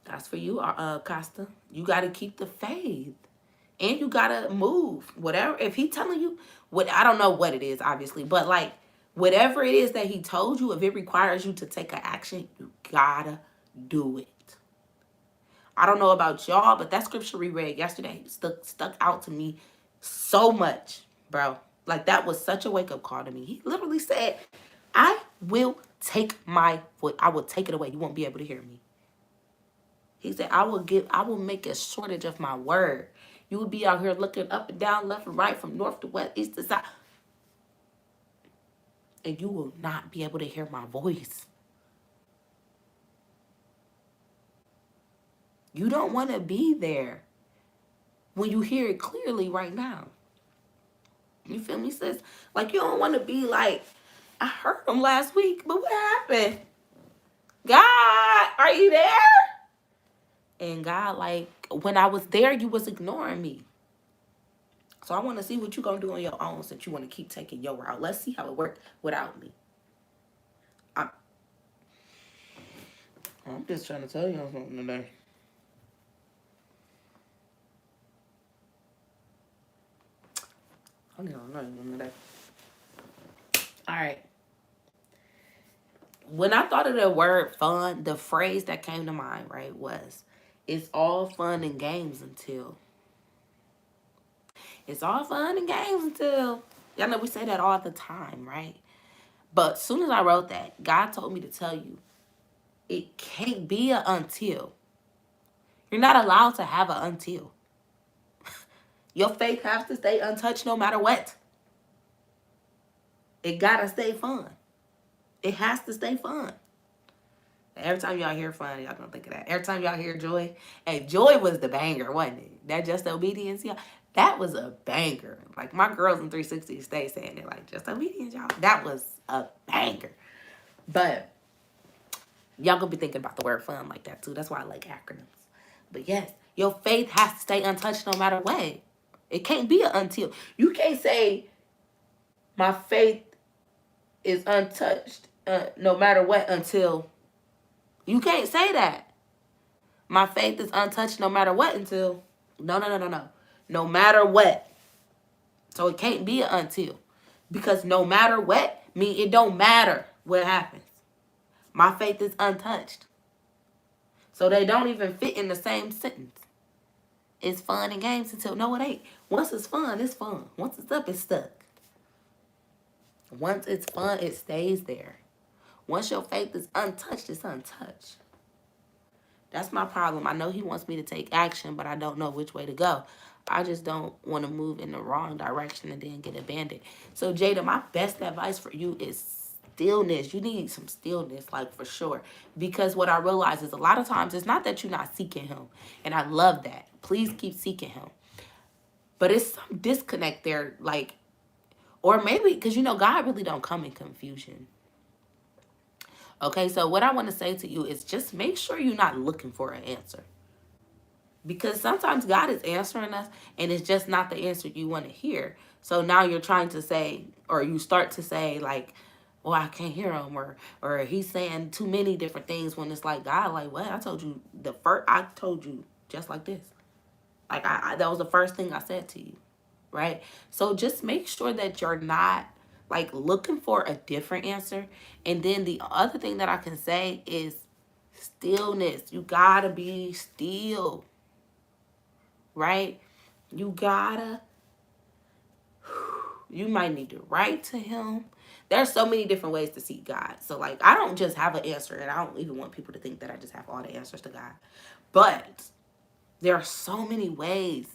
That's for you, Costa. You gotta keep the faith. And you gotta move. Whatever, if he telling you what, I don't know what it is, obviously, but like whatever it is that he told you, if it requires you to take an action, you gotta do it. I don't know about y'all, but that scripture we read yesterday stuck out to me so much, bro. Like that was such a wake up call to me. He literally said, I will take my foot, I will take it away. You won't be able to hear me. He said, I will make a shortage of my word. You will be out here looking up and down, left and right, from north to west, east to south. And you will not be able to hear my voice. You don't want to be there when you hear it clearly right now. You feel me, sis? Like, you don't want to be like, I heard him last week, but what happened? God, are you there? And God, like, when I was there, you was ignoring me. So I want to see what you're going to do on your own, since you want to keep taking your route. Let's see how it worked without me. I'm just trying to tell you something today. I don't know today. All right. When I thought of the word fun, the phrase that came to mind, right, was, it's all fun and games until. It's all fun and games until. Y'all know we say that all the time, right? But as soon as I wrote that, God told me to tell you, it can't be a until. You're not allowed to have a until. Your faith has to stay untouched no matter what. It gotta stay fun. It has to stay fun. Every time y'all hear fun, y'all gonna think of that. Every time y'all hear joy, hey, joy was the banger, wasn't it? That just obedience, y'all. That was a banger. Like my girls in 360 stay saying it, like, just obedience, y'all. That was a banger. But y'all gonna be thinking about the word fun like that too. That's why I like acronyms. But yes, your faith has to stay untouched no matter what. It can't be an until. You can't say my faith is untouched no matter what until You can't say that. My faith is untouched no matter what until. No. No matter what. So it can't be an until. Because no matter what, mean it don't matter what happens. My faith is untouched. So they don't even fit in the same sentence. It's fun and games until, no, it ain't. Once it's fun, it's fun. Once it's up, it's stuck. Once it's fun, it stays there. Once your faith is untouched, it's untouched. That's my problem. I know he wants me to take action, but I don't know which way to go. I just don't want to move in the wrong direction and then get abandoned. So, Jada, my best advice for you is stillness. You need some stillness, like, for sure. Because what I realize is a lot of times it's not that you're not seeking him. And I love that. Please keep seeking him. But it's some disconnect there, like, or maybe, because, you know, God really don't come in confusion. Okay, so what I want to say to you is just make sure you're not looking for an answer. Because sometimes God is answering us and it's just not the answer you want to hear. So now you're trying to say, or you start to say like, well, I can't hear him, or he's saying too many different things, when it's like, God, like, what? I told you I told you just like this. Like, that was the first thing I said to you, right? So just make sure that you're not like looking for a different answer. And then the other thing that I can say is stillness. You gotta be still, right? You might need to write to him. There's so many different ways to seek God. So like, I don't just have an answer, and I don't even want people to think that I just have all the answers to God. But there are so many ways.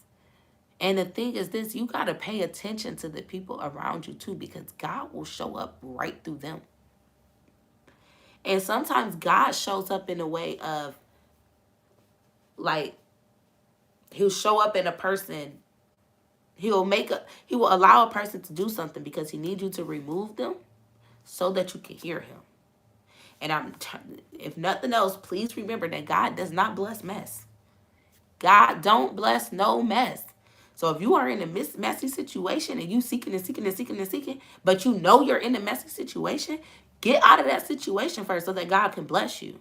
And the thing is this, you got to pay attention to the people around you too, because God will show up right through them. And sometimes God shows up in a way of like, he'll show up in a person. He will allow a person to do something because he needs you to remove them so that you can hear him. And if nothing else, please remember that God does not bless mess. God don't bless no mess. So if you are in a messy situation and you seeking, but you know you're in a messy situation, get out of that situation first so that God can bless you.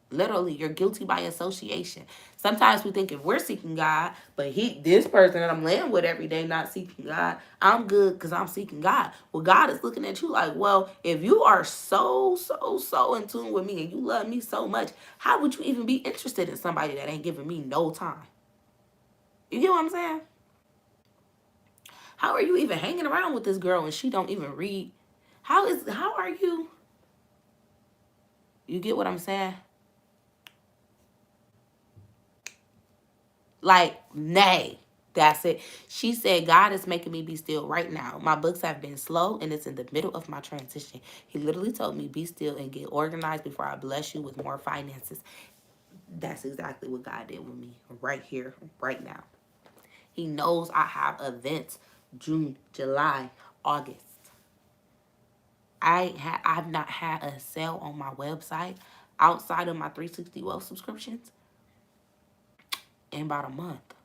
Literally, you're guilty by association. Sometimes we think if we're seeking God, but this person that I'm laying with every day not seeking God, I'm good because I'm seeking God. Well, God is looking at you like, well, if you are so in tune with me and you love me so much, how would you even be interested in somebody that ain't giving me no time? You get what I'm saying? How are you even hanging around with this girl and she don't even read? How are you? You get what I'm saying? Like, nay, that's it. She said, God is making me be still right now. My books have been slow and it's in the middle of my transition. He literally told me, be still and get organized before I bless you with more finances. That's exactly what God did with me right here, right now. He knows I have events June, July, August. I've not had a sale on my website outside of my 360 Wealth subscriptions in about a month.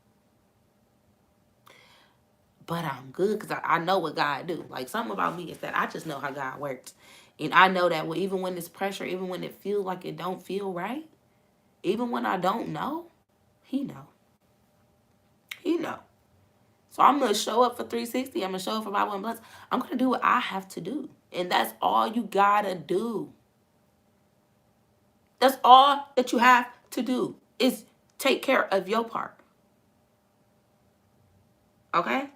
But I'm good because I know what God do. Like, something about me is that I just know how God works. And I know that even when it's pressure, even when it feels like it don't feel right, even when I don't know, he know. He know. So I'm going to show up for 360. I'm going to show up for my one bless. I'm going to do what I have to do. And that's all you got to do. That's all that you have to do is take care of your part. Okay?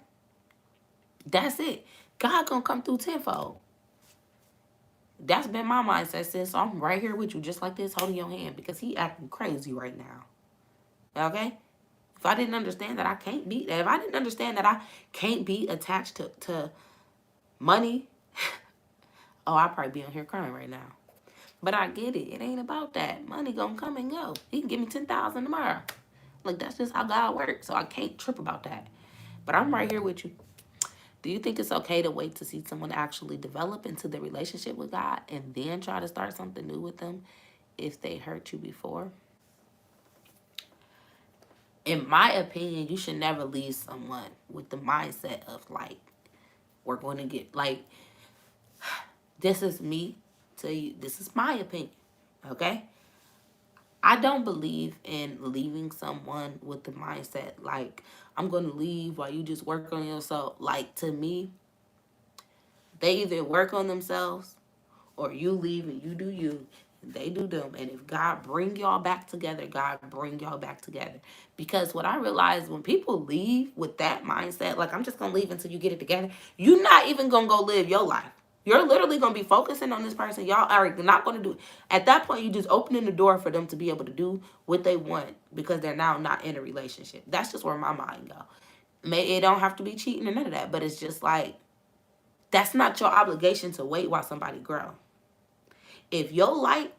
That's it. God gonna come through tenfold. That's been my mindset, sis. So I'm right here with you, just like this, holding your hand, because he acting crazy right now. Okay? If I didn't understand that I can't be, if I didn't understand that I can't be attached to money, oh, I'd probably be on here crying right now. But I get it. It ain't about that. Money gonna come and go. He can give me $10,000 tomorrow. Like, that's just how God works. So I can't trip about that. But I'm right here with you. Do you think it's okay to wait to see someone actually develop into the relationship with God and then try to start something new with them if they hurt you before? In my opinion, you should never leave someone with the mindset of like, we're going to get, like, this is me tell you, this is my opinion, okay? I don't believe in leaving someone with the mindset like, I'm going to leave while you just work on yourself. Like, to me, they either work on themselves or you leave and you do you. And they do them. And if God bring y'all back together, God bring y'all back together. Because what I realize, when people leave with that mindset, like, I'm just going to leave until you get it together, you're not even going to go live your life. You're literally going to be focusing on this person. Y'all are not going to do it. At that point, you're just opening the door for them to be able to do what they want because they're now not in a relationship. That's just where my mind goes. It don't have to be cheating or none of that, but it's just like, that's not your obligation to wait while somebody grow. If your light,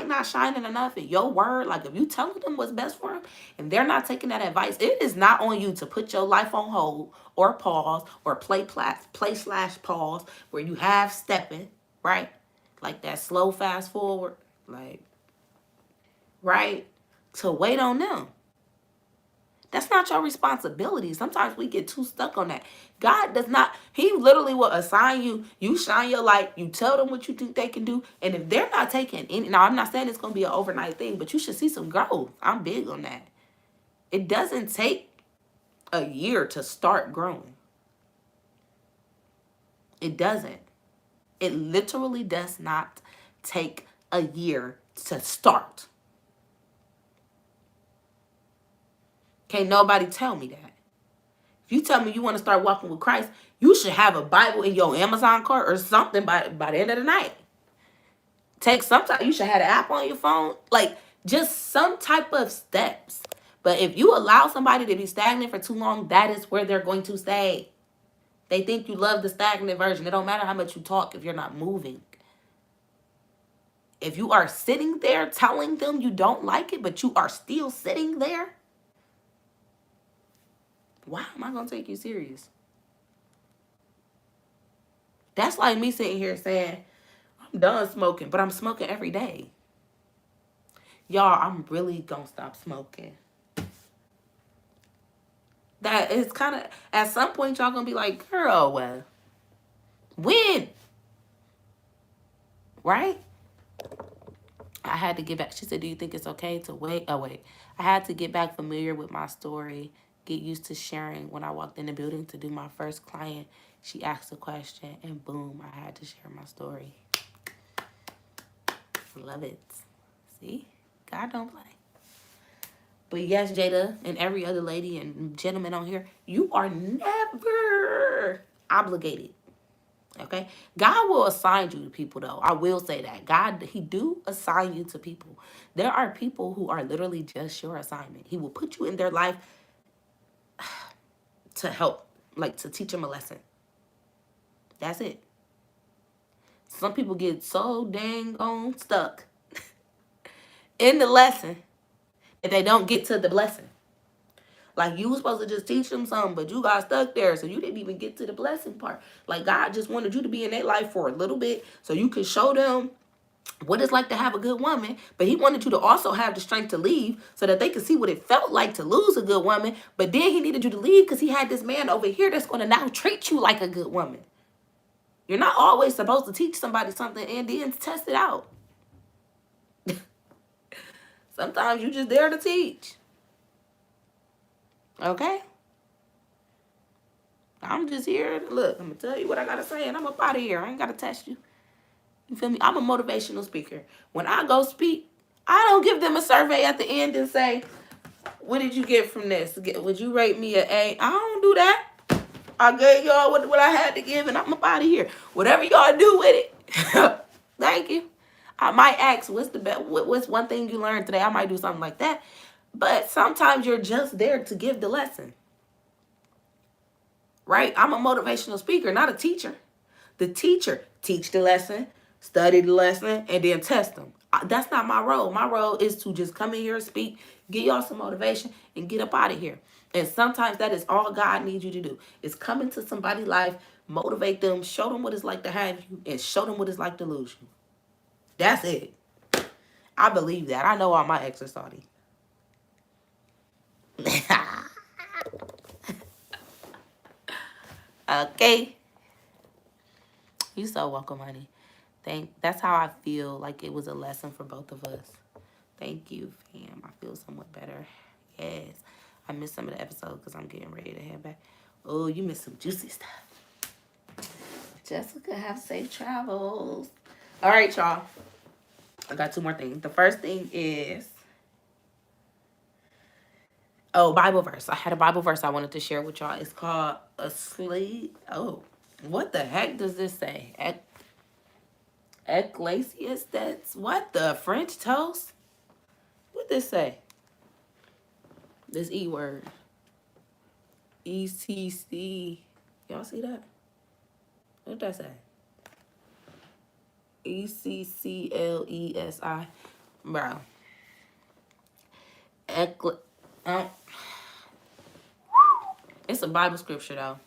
not shining enough, and your word, like, if you telling them what's best for them and they're not taking that advice, it is not on you to put your life on hold or pause or play/pause where you have stepping, right? Like that slow fast forward, like, right? To wait on them. That's not your responsibility. Sometimes we get too stuck on that. God does not, he literally will assign you, you shine your light, you tell them what you think they can do. And if they're not taking any, now I'm not saying it's going to be an overnight thing, but you should see some growth. I'm big on that. It doesn't take a year to start growing. It doesn't. It literally does not take a year to start. Can't nobody tell me that. If you tell me you want to start walking with Christ, you should have a Bible in your Amazon cart or something by the end of the night. Take some time. You should have an app on your phone. Like, just some type of steps. But if you allow somebody to be stagnant for too long, that is where they're going to stay. They think you love the stagnant version. It don't matter how much you talk if you're not moving. If you are sitting there telling them you don't like it, but you are still sitting there, why am I going to take you serious? That's like me sitting here saying, I'm done smoking, but I'm smoking every day. Y'all, I'm really going to stop smoking. That is kind of, at some point, y'all going to be like, girl, well, when? Right? I had to get back. She said, do you think it's okay to wait? Oh, wait. I had to get back familiar with my story, get used to sharing. When I walked in the building to do my first client, she asked a question, and boom, I had to share my story. Love it. See? God don't play. But yes, Jada and every other lady and gentleman on here, you are never obligated. Okay? God will assign you to people, though. I will say that. God, he do assign you to people. There are people who are literally just your assignment. He will put you in their life to help, like to teach them a lesson. That's it. Some people get so dang on stuck in the lesson that they don't get to the blessing. Like, you were supposed to just teach them something, but you got stuck there, so you didn't even get to the blessing part. Like, God just wanted you to be in their life for a little bit so you could show them what it's like to have a good woman, but he wanted you to also have the strength to leave so that they could see what it felt like to lose a good woman. But then he needed you to leave because he had this man over here that's going to now treat you like a good woman. You're not always supposed to teach somebody something and then test it out. Sometimes you just there to teach. Okay? I'm just here. Look, I'm going to tell you what I got to say, and I'm up out of here. I ain't got to test you. You feel me? I'm a motivational speaker. When I go speak, I don't give them a survey at the end and say, what did you get from this? Would you rate me an A? I don't do that. I gave y'all what I had to give, and I'm up out of here. Whatever y'all do with it. Thank you. I might ask, what's one thing you learned today? I might do something like that. But sometimes you're just there to give the lesson. Right? I'm a motivational speaker, not a teacher. The teacher teach the lesson, study the lesson, and then test them. That's not my role. My role is to just come in here and speak, give y'all some motivation, and get up out of here. And sometimes that is all God needs you to do, is come into somebody's life, motivate them, show them what it's like to have you, and show them what it's like to lose you. That's it. I believe that. I know all my exes saw these. Okay. You so welcome, honey. That's how I feel like it was a lesson for both of us. Thank you, fam. I feel somewhat better. Yes. I missed some of the episode because I'm getting ready to head back. Oh, you missed some juicy stuff. Jessica, have safe travels. All right, y'all. I got two more things. The first thing is, Bible verse. I had a Bible verse I wanted to share with y'all. It's called Asleep. Oh, what the heck does this say? Ecclesiastes? That's what the French toast? What this say? This E word. ECC. Y'all see that? What that say? ECCLESI. Bro. It's a Bible scripture though.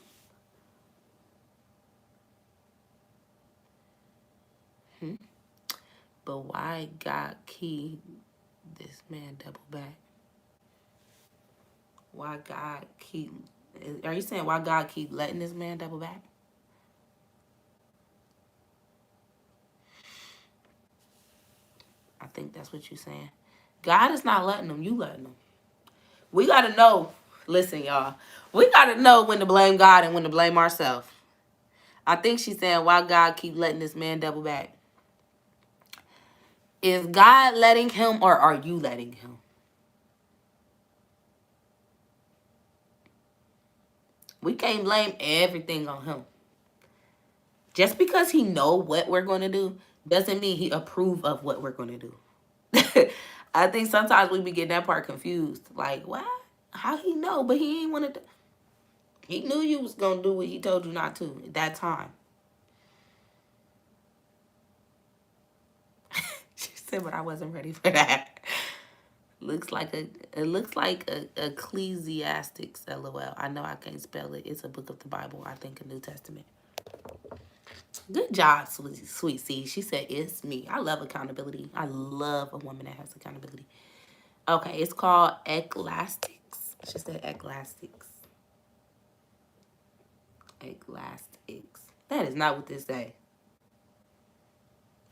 But why God keep this man double back? Why God keep... Are you saying why God keep letting this man double back? I think that's what you're saying. God is not letting them. You letting them. We got to know. Listen, y'all. We got to know when to blame God and when to blame ourselves. I think she's saying why God keep letting this man double back. Is God letting him or are you letting him? We can't blame everything on him. Just because he know what we're going to do doesn't mean he approve of what we're going to do. I think sometimes we be getting that part confused. Like, what? How he know? But he ain't want to. He knew you was going to do what he told you not to at that time. She said, but I wasn't ready for that. It looks like Ecclesiastics, LOL. I know I can't spell it. It's a book of the Bible. I think a New Testament. Good job, Sweet C. She said, it's me. I love accountability. I love a woman that has accountability. Okay, it's called Ecclesiastics. She said Ecclesiastics. Ecclesiastics. That is not what this say.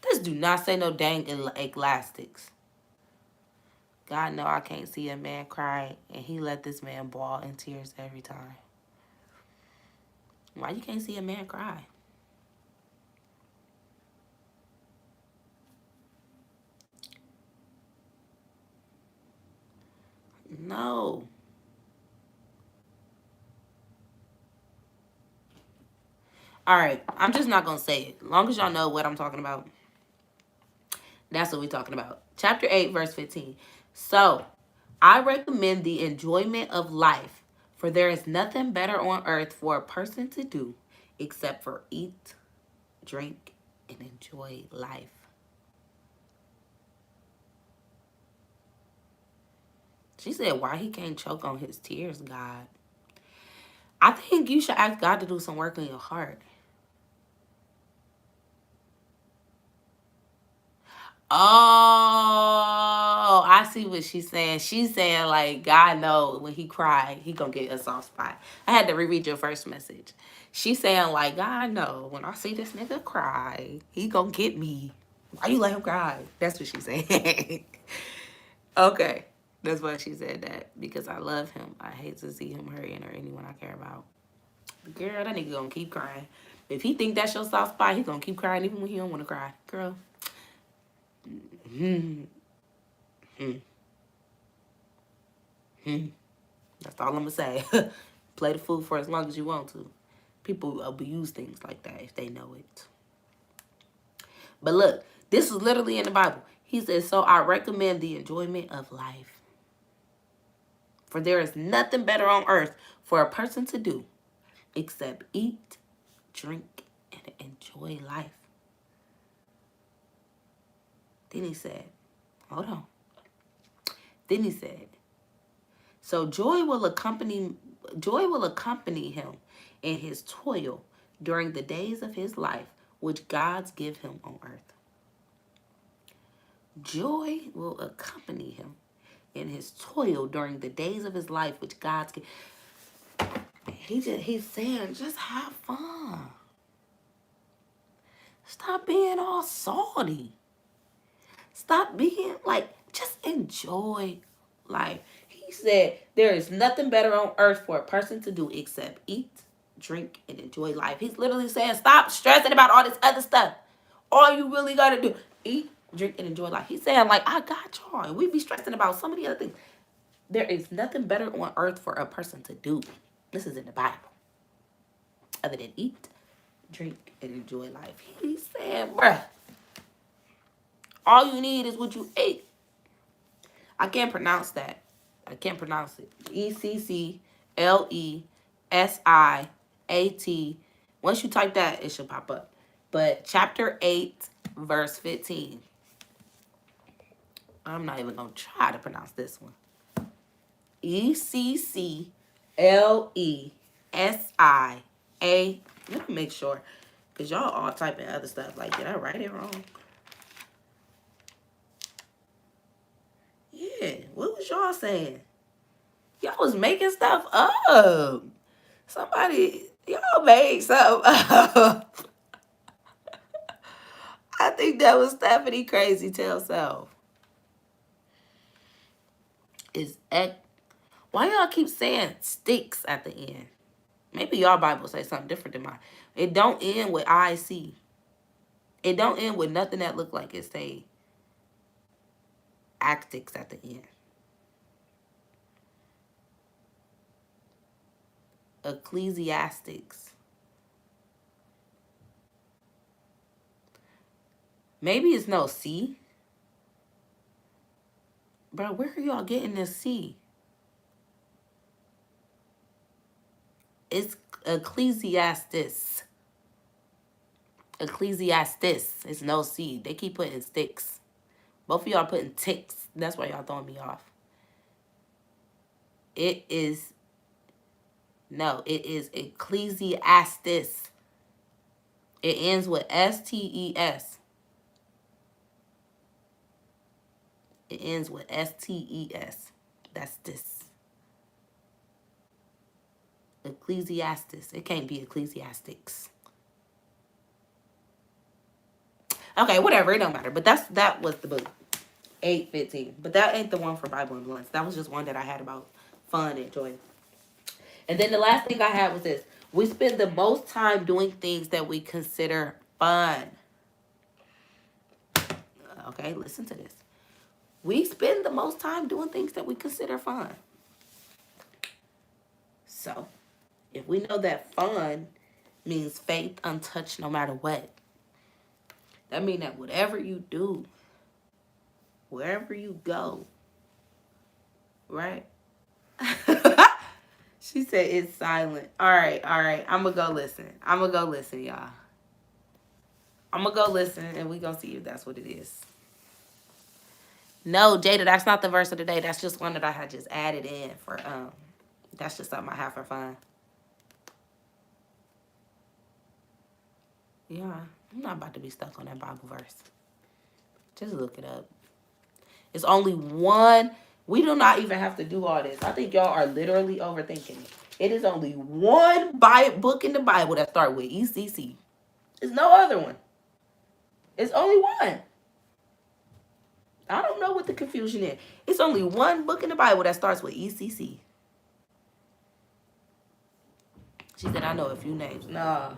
This do not say no dang Ecclesiastics. God know I can't see a man cry, and he let this man bawl in tears every time. Why you can't see a man cry? No. All right, I'm just not going to say it. As long as y'all know what I'm talking about, that's what we're talking about. Chapter 8, verse 15. So, I recommend the enjoyment of life, for there is nothing better on earth for a person to do except for eat, drink, and enjoy life. She said, why he can't choke on his tears, God? I think you should ask God to do some work in your heart. Oh, I see what she's saying. She's saying, like, God knows when he cried, he gonna get a soft spot. I had to reread your first message. She's saying, like, God know when I see this nigga cry, he gonna get me. Why you let him cry? That's what she's saying. Okay. That's why she said that. Because I love him. I hate to see him hurting or anyone I care about. Girl, that nigga gonna keep crying. If he think that's your soft spot, he gonna keep crying even when he don't want to cry. Girl. That's all I'm gonna say. Play the fool for as long as you want to. People abuse things like that if they know it. But look, this is literally in the Bible. He says, so I recommend the enjoyment of life. For there is nothing better on earth for a person to do except eat, drink, and enjoy life. Then he said, hold on. Then he said, so joy will accompany him in his toil during the days of his life, which God's give him on earth. Joy will accompany him in his toil during the days of his life, which God's give. He's saying, just have fun. Stop being all salty. Stop being like, just enjoy life. He said there is nothing better on earth for a person to do except eat, drink, and enjoy life. He's literally saying stop stressing about all this other stuff. All you really got to do, eat, drink, and enjoy life. He's saying like, I got y'all. And we be stressing about so many other things. There is nothing better on earth for a person to do. This is in the Bible. Other than eat, drink, and enjoy life. He's saying, bruh, all you need is what you ate. I can't pronounce that. I can't pronounce it. Ecclesiastes. Once you type that, it should pop up. But chapter 8, verse 15. I'm not even going to try to pronounce this one. Ecclesia. Let me make sure. Because y'all all typing other stuff. Like, did I write it wrong? Yeah. What was y'all saying? Y'all was making stuff up. Y'all made something up. I think that was Stephanie Crazy Tell Self. Why y'all keep saying sticks at the end? Maybe y'all Bible say something different than mine. It don't end with IC. It don't end with nothing that look like it say actics at the end. Ecclesiastics. Maybe it's no C. Bro, where are y'all getting this C? It's Ecclesiastes. Ecclesiastes. It's no C. They keep putting sticks. Both of y'all putting ticks. That's why y'all throwing me off. It is Ecclesiastes. It ends with STES. It ends with STES. That's this. Ecclesiastes. It can't be Ecclesiastics. Okay, whatever. It don't matter. But that was the book. 8:15. But that ain't the one for Bible and Blunts. That was just one that I had about fun and joy. And then the last thing I had was this. We spend the most time doing things that we consider fun. Okay, listen to this. We spend the most time doing things that we consider fun. So, if we know that fun means faith untouched no matter what, that means that whatever you do, wherever you go, right? She said it's silent. All right. I'm going to go listen. Y'all. I'm going to go listen, and we going to see if that's what it is. No, Jada, that's not the verse of the day. That's just one that I had just added in for, that's just something I have for fun. Yeah, I'm not about to be stuck on that Bible verse. Just look it up. It's only one. We do not even have to do all this. I think y'all are literally overthinking it. It is only one book in the Bible that starts with ECC. There's no other one. It's only one. I don't know what the confusion is. It's only one book in the Bible that starts with ECC. She said, I know a few names. Nah.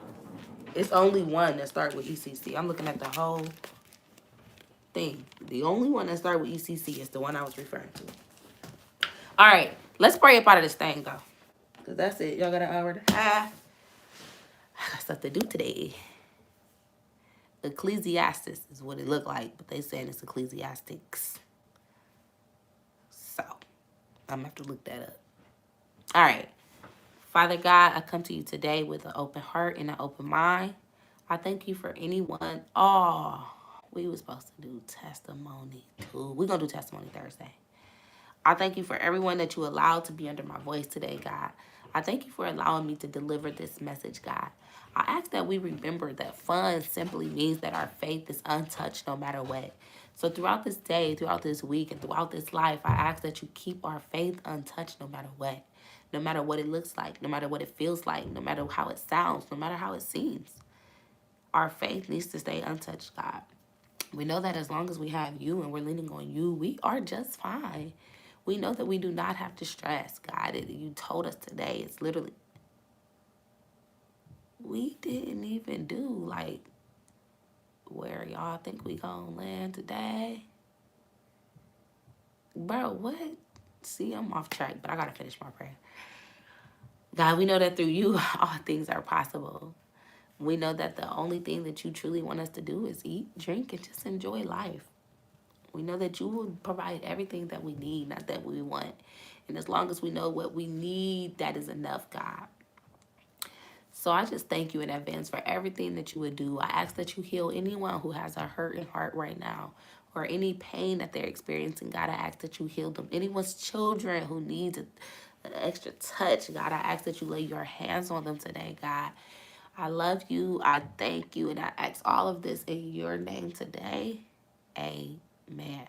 It's only one that starts with ECC. I'm looking at the whole thing. The only one that starts with ECC is the one I was referring to. All right. Let's pray up out of this thing, though. Because that's it. Y'all got an hour and a half. I got stuff to do today. Ecclesiastes is what it looked like, but they saying it's Ecclesiastics. So, I'm going to have to look that up. All right. Father God, I come to you today with an open heart and an open mind. I thank you for anyone. Oh, we were supposed to do testimony too. We're going to do testimony Thursday. I thank you for everyone that you allowed to be under my voice today, God. I thank you for allowing me to deliver this message, God. I ask that we remember that fun simply means that our faith is untouched no matter what. So throughout this day, throughout this week, and throughout this life, I ask that you keep our faith untouched no matter what. No matter what it looks like, no matter what it feels like, no matter how it sounds, no matter how it seems. Our faith needs to stay untouched, God. We know that as long as we have you and we're leaning on you, we are just fine. We know that we do not have to stress, God. You told us today, it's literally, we didn't even do like where y'all think we gonna land today. Bro, what? See, I'm off track, but I gotta finish my prayer. God, we know that through you, all things are possible. We know that the only thing that you truly want us to do is eat, drink, and just enjoy life. We know that you will provide everything that we need, not that we want. And as long as we know what we need, that is enough, God. So I just thank you in advance for everything that you would do. I ask that you heal anyone who has a hurting heart right now or any pain that they're experiencing. God, I ask that you heal them. Anyone's children who needs an extra touch, God, I ask that you lay your hands on them today, God. I love you. I thank you. And I ask all of this in your name today. Amen.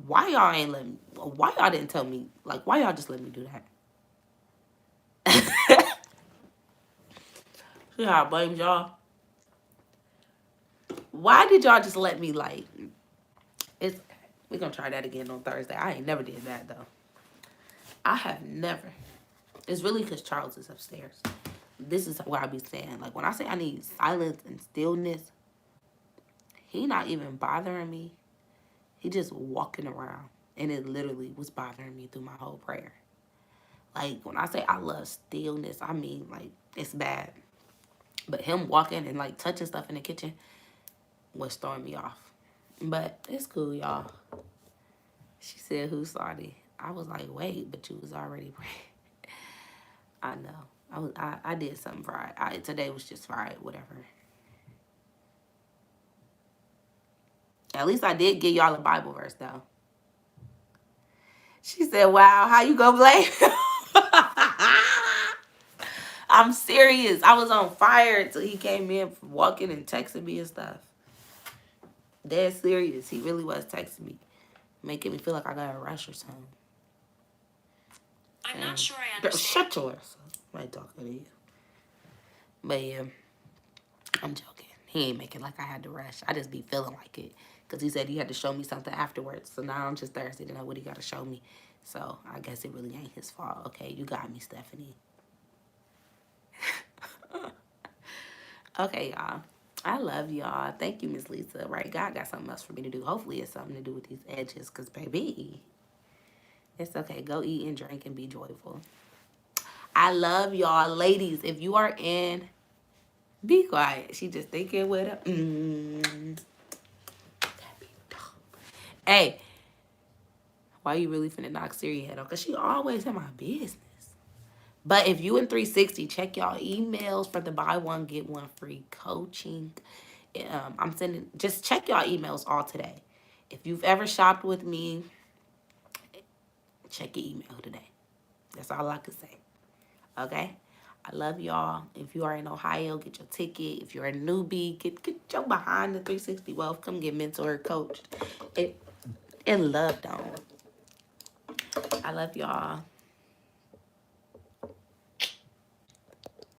Why y'all ain't let me? Why y'all didn't tell me? Like, why y'all just let me do that? See how I blame y'all? Why did y'all just let me, like, it's, we're gonna try that again on Thursday. I ain't never did that, though. I have never. It's really because Charles is upstairs. This is what I be saying. Like, when I say I need silence and stillness, he not even bothering me. He just walking around. And it literally was bothering me through my whole prayer. Like, when I say I love stillness, I mean, like, it's bad. But him walking and, like, touching stuff in the kitchen was throwing me off. But it's cool, y'all. She said, who's sorry? I was like, wait, but you was already praying. I know. I did something fried. Today was just fried, whatever. At least I did give y'all a Bible verse, though. She said, wow, how you gonna blame him? I'm serious. I was on fire until he came in walking and texting me and stuff. Dead serious. He really was texting me. Making me feel like I got a rush or something. I'm not sure I understand. Shut yours. I ain't talking to you. But yeah, I'm joking. He ain't making like I had to rush. I just be feeling like it. Because he said he had to show me something afterwards. So now I'm just thirsty to know what he got to show me. So I guess it really ain't his fault. Okay, you got me, Stephanie. Okay, y'all. I love y'all. Thank you, Miss Lisa. Right, God got something else for me to do. Hopefully it's something to do with these edges. Because, baby, it's okay. Go eat and drink and be joyful. I love y'all. Ladies, if you are in, be quiet. She just thinking with her. Hey, why you really finna knock Siri head off? Because she always in my business. But if you in 360, check y'all emails for the buy one, get one free coaching. I'm sending, just check y'all emails all today. If you've ever shopped with me, check your email today. That's all I can say. Okay? I love y'all. If you are in Ohio, get your ticket. If you're a newbie, get your behind the 360 wealth. Come get mentored, coached, and loved on. I love y'all.